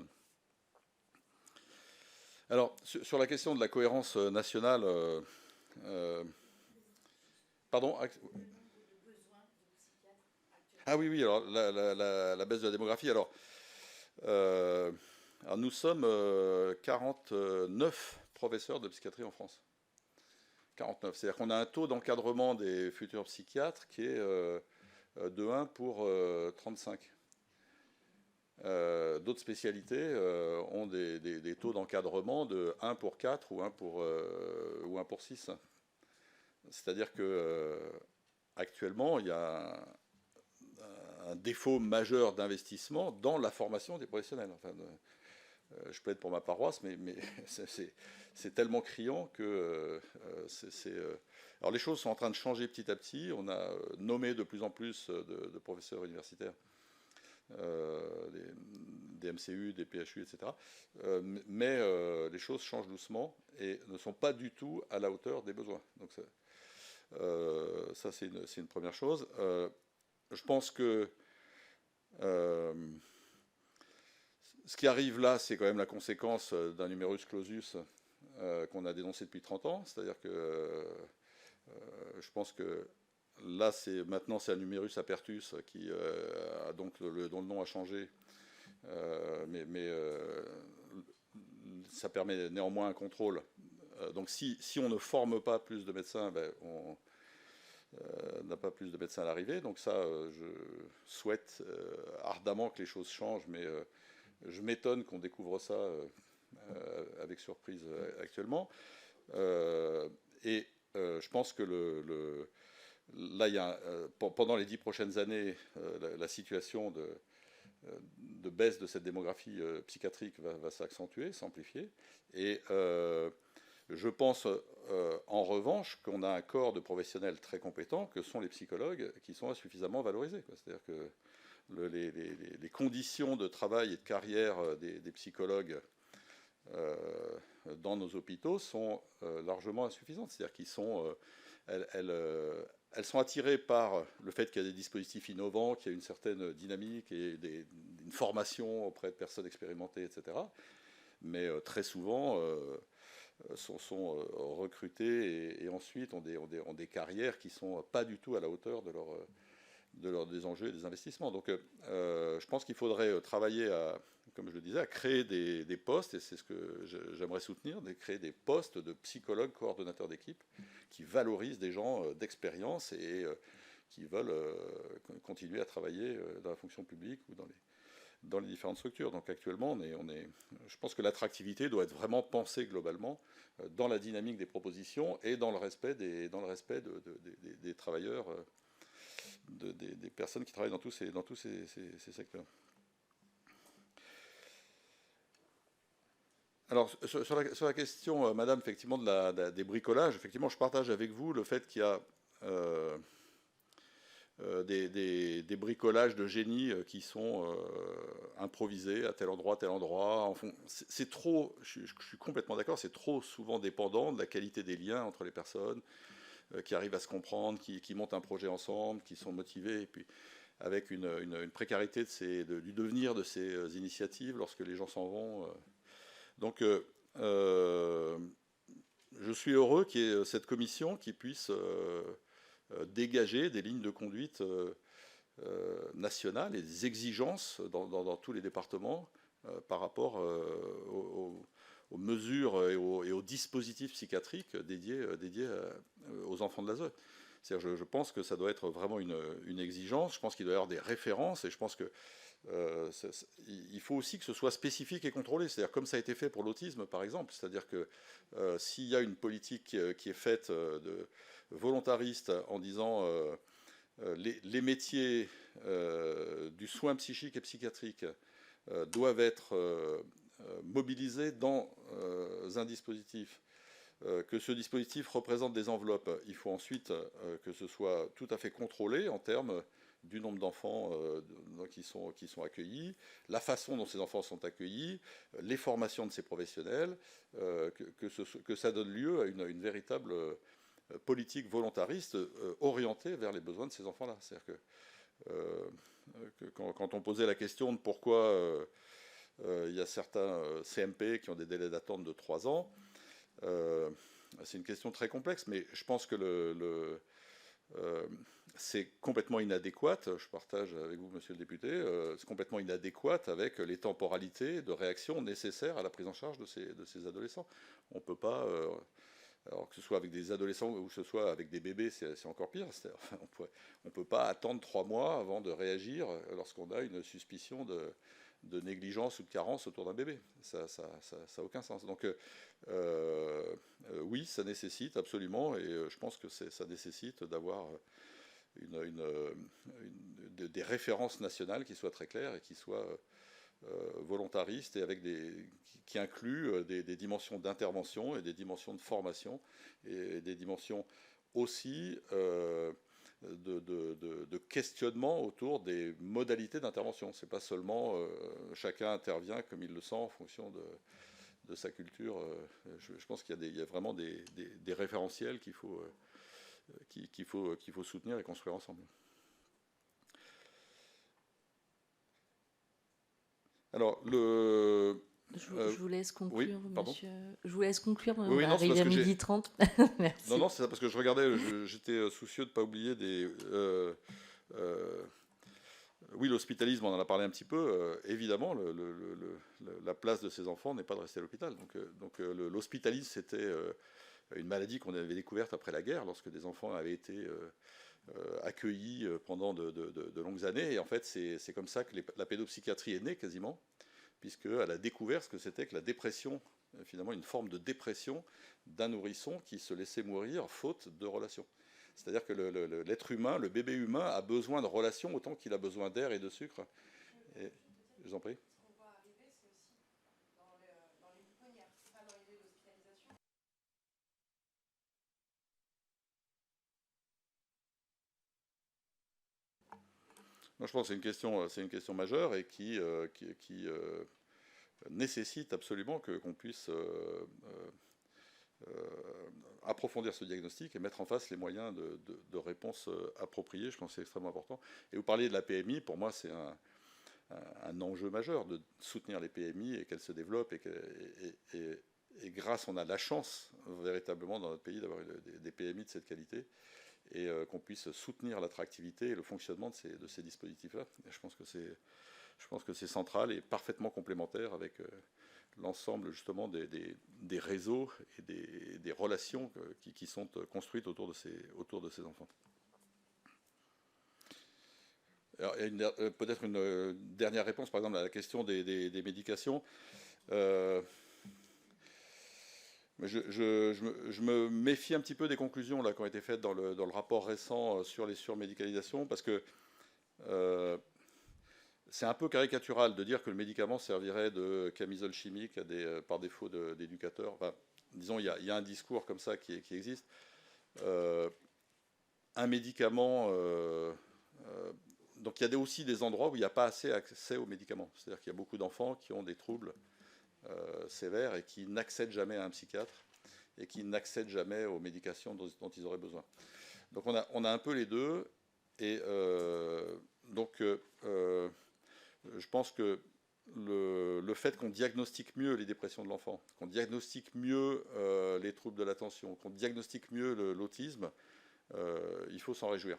Alors, sur la question de la cohérence nationale, pardon. Ah oui, alors la baisse de la démographie. Alors nous sommes 49 professeurs de psychiatrie en France. 49. C'est-à-dire qu'on a un taux d'encadrement des futurs psychiatres qui est de 1 pour 35. D'autres spécialités ont des taux d'encadrement de 1 pour 4 ou 1 pour 6. C'est-à-dire que actuellement, il y a un défaut majeur d'investissement dans la formation des professionnels. Enfin, je peux être pour ma paroisse, mais c'est tellement criant que Alors les choses sont en train de changer petit à petit. On a nommé de plus en plus de professeurs universitaires, des MCU, des PHU, etc. Mais les choses changent doucement et ne sont pas du tout à la hauteur des besoins. Donc ça c'est une première chose. Je pense que ce qui arrive là, c'est quand même la conséquence d'un numerus clausus qu'on a dénoncé depuis 30 ans. C'est-à-dire que je pense que là, maintenant, c'est un numerus apertus qui dont le nom a changé. Mais ça permet néanmoins un contrôle. Donc si on ne forme pas plus de médecins, on n'a pas plus de médecins à l'arrivée. Donc ça, je souhaite ardemment que les choses changent, mais je m'étonne qu'on découvre ça avec surprise actuellement. Et je pense que là, il y a, pendant les 10 prochaines années, la situation de baisse de cette démographie psychiatrique va s'accentuer, s'amplifier. Et je pense en revanche qu'on a un corps de professionnels très compétents que sont les psychologues qui sont insuffisamment valorisés. C'est-à-dire que les conditions de travail et de carrière des psychologues dans nos hôpitaux sont largement insuffisantes. C'est-à-dire qu'ils sont, elles sont attirées par le fait qu'il y a des dispositifs innovants, qu'il y a une certaine dynamique et une formation auprès de personnes expérimentées, etc. Mais très souvent sont recrutés et ensuite ont des carrières qui ne sont pas du tout à la hauteur des enjeux et des investissements. Donc je pense qu'il faudrait travailler comme je le disais, à créer des postes, et c'est ce que j'aimerais soutenir, de créer des postes de psychologues coordonnateurs d'équipe qui valorisent des gens d'expérience et qui veulent continuer à travailler dans la fonction publique ou dans les différentes structures. Donc actuellement, je pense que l'attractivité doit être vraiment pensée globalement dans la dynamique des propositions et dans le respect des travailleurs, des personnes qui travaillent dans tous ces secteurs. Alors, sur la question, madame, effectivement, des bricolages, effectivement, je partage avec vous le fait qu'il y a des bricolages de génie qui sont improvisés à tel endroit. C'est trop, je suis complètement d'accord, c'est trop souvent dépendant de la qualité des liens entre les personnes qui arrivent à se comprendre, qui montent un projet ensemble, qui sont motivés, et puis avec une précarité du devenir de ces initiatives lorsque les gens s'en vont. Donc, je suis heureux qu'il y ait cette commission qui puisse dégager des lignes de conduite nationales et des exigences dans tous les départements par rapport aux mesures et aux dispositifs psychiatriques dédiés aux enfants de l'ASE. C'est-à-dire, je pense que ça doit être vraiment une exigence. Je pense qu'il doit y avoir des références et je pense que il faut aussi que ce soit spécifique et contrôlé. C'est-à-dire comme ça a été fait pour l'autisme, par exemple. C'est-à-dire que s'il y a une politique qui est faite de volontariste en disant les métiers du soin psychique et psychiatrique doivent être mobilisés dans un dispositif, que ce dispositif représente des enveloppes, il faut ensuite que ce soit tout à fait contrôlé en termes du nombre d'enfants qui sont accueillis, la façon dont ces enfants sont accueillis, les formations de ces professionnels, que ça donne lieu à une véritable politique volontariste orientée vers les besoins de ces enfants-là. C'est-à-dire que quand on posait la question de pourquoi il y a certains CMP qui ont des délais d'attente de 3 ans, c'est une question très complexe, mais je pense que c'est complètement inadéquat, je partage avec vous, monsieur le député, c'est complètement inadéquat avec les temporalités de réaction nécessaires à la prise en charge de ces adolescents. On ne peut pas, alors que ce soit avec des adolescents ou que ce soit avec des bébés, c'est encore pire. On ne peut pas attendre 3 mois avant de réagir lorsqu'on a une suspicion de négligence ou de carence autour d'un bébé. Ça n'a aucun sens. Donc oui, ça nécessite absolument, et je pense que ça nécessite d'avoir des références nationales qui soient très claires et qui soient volontaristes et qui incluent des dimensions d'intervention et des dimensions de formation et des dimensions aussi de questionnement autour des modalités d'intervention. C'est pas seulement chacun intervient comme il le sent en fonction de sa culture. Je pense qu'il y a vraiment des référentiels qu'il faut soutenir et construire ensemble. Alors, je vous laisse conclure, oui, pardon. monsieur. Je vous laisse conclure, on oui, va non, arriver à 12h30. Merci. Non, c'est ça, parce que je regardais, j'étais soucieux de ne pas oublier oui, l'hospitalisme, on en a parlé un petit peu. Évidemment, la place de ces enfants n'est pas de rester à l'hôpital. Donc l'hospitalisme, c'était une maladie qu'on avait découverte après la guerre, lorsque des enfants avaient été accueillis pendant de longues années. Et en fait, c'est comme ça que la pédopsychiatrie est née quasiment, puisqu'elle a découvert ce que c'était que la dépression, finalement une forme de dépression d'un nourrisson qui se laissait mourir faute de relations. C'est-à-dire que l'être humain, le bébé humain, a besoin de relations autant qu'il a besoin d'air et de sucre. Et, je vous en prie. Moi, je pense que c'est une question majeure et qui nécessite absolument qu'on puisse approfondir ce diagnostic et mettre en face les moyens de réponse appropriés. Je pense que c'est extrêmement important. Et vous parliez de la PMI, pour moi c'est un enjeu majeur de soutenir les PMI et qu'elles se développent et grâce, on a la chance véritablement dans notre pays d'avoir des PMI de cette qualité et qu'on puisse soutenir l'attractivité et le fonctionnement de ces dispositifs-là. Je pense que c'est central et parfaitement complémentaire avec l'ensemble justement des réseaux et des relations qui sont construites autour de ces enfants. Peut-être une dernière réponse, par exemple, à la question des médications. Je me méfie un petit peu des conclusions là, qui ont été faites dans le rapport récent sur les surmédicalisations, parce que c'est un peu caricatural de dire que le médicament servirait de camisole chimique par défaut d'éducateurs. Enfin, disons, il y a un discours comme ça qui existe. Un médicament Donc il y a aussi des endroits où il n'y a pas assez accès aux médicaments. C'est-à-dire qu'il y a beaucoup d'enfants qui ont des troubles sévères et qui n'accèdent jamais à un psychiatre et qui n'accèdent jamais aux médications dont ils auraient besoin. Donc on a un peu les deux. Et je pense que le fait qu'on diagnostique mieux les dépressions de l'enfant, qu'on diagnostique mieux les troubles de l'attention, qu'on diagnostique mieux l'autisme, il faut s'en réjouir.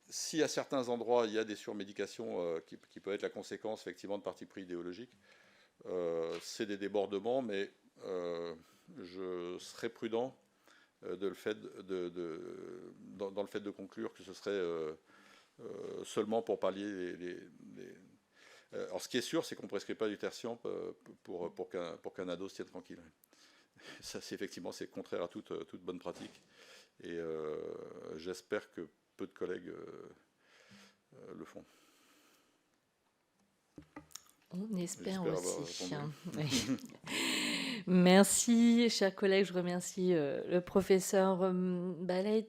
Si à certains endroits il y a des surmédications qui peuvent être la conséquence effectivement de partis pris idéologiques, c'est des débordements, mais je serais prudent dans le fait de conclure que ce serait seulement pour pallier alors ce qui est sûr, c'est qu'on ne prescrit pas du tertian pour qu'un ado se tienne tranquille. Ça, c'est contraire à toute bonne pratique. Et j'espère que peu de collègues le font. On espère J'espère aussi. avoir Oui. Merci, chers collègues. Je remercie le professeur Ballet,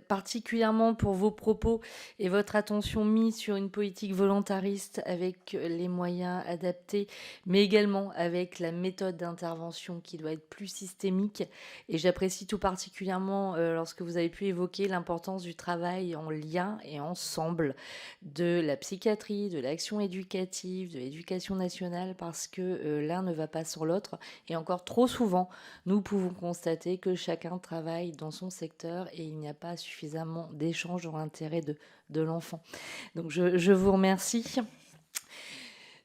particulièrement pour vos propos et votre attention mise sur une politique volontariste avec les moyens adaptés, mais également avec la méthode d'intervention qui doit être plus systémique. Et j'apprécie tout particulièrement lorsque vous avez pu évoquer l'importance du travail en lien et ensemble de la psychiatrie, de l'action éducative, de l'éducation nationale, parce que l'un ne va pas sans l'autre. Et encore trop souvent, nous pouvons constater que chacun travaille dans son secteur et il n'y a pas suffisamment d'échanges dans l'intérêt de l'enfant. Donc je vous remercie.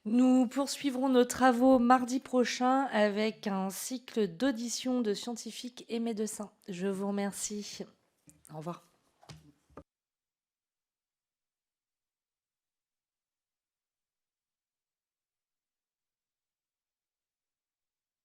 Nous poursuivrons nos travaux mardi prochain avec un cycle d'auditions de scientifiques et médecins. Je vous remercie. Au revoir.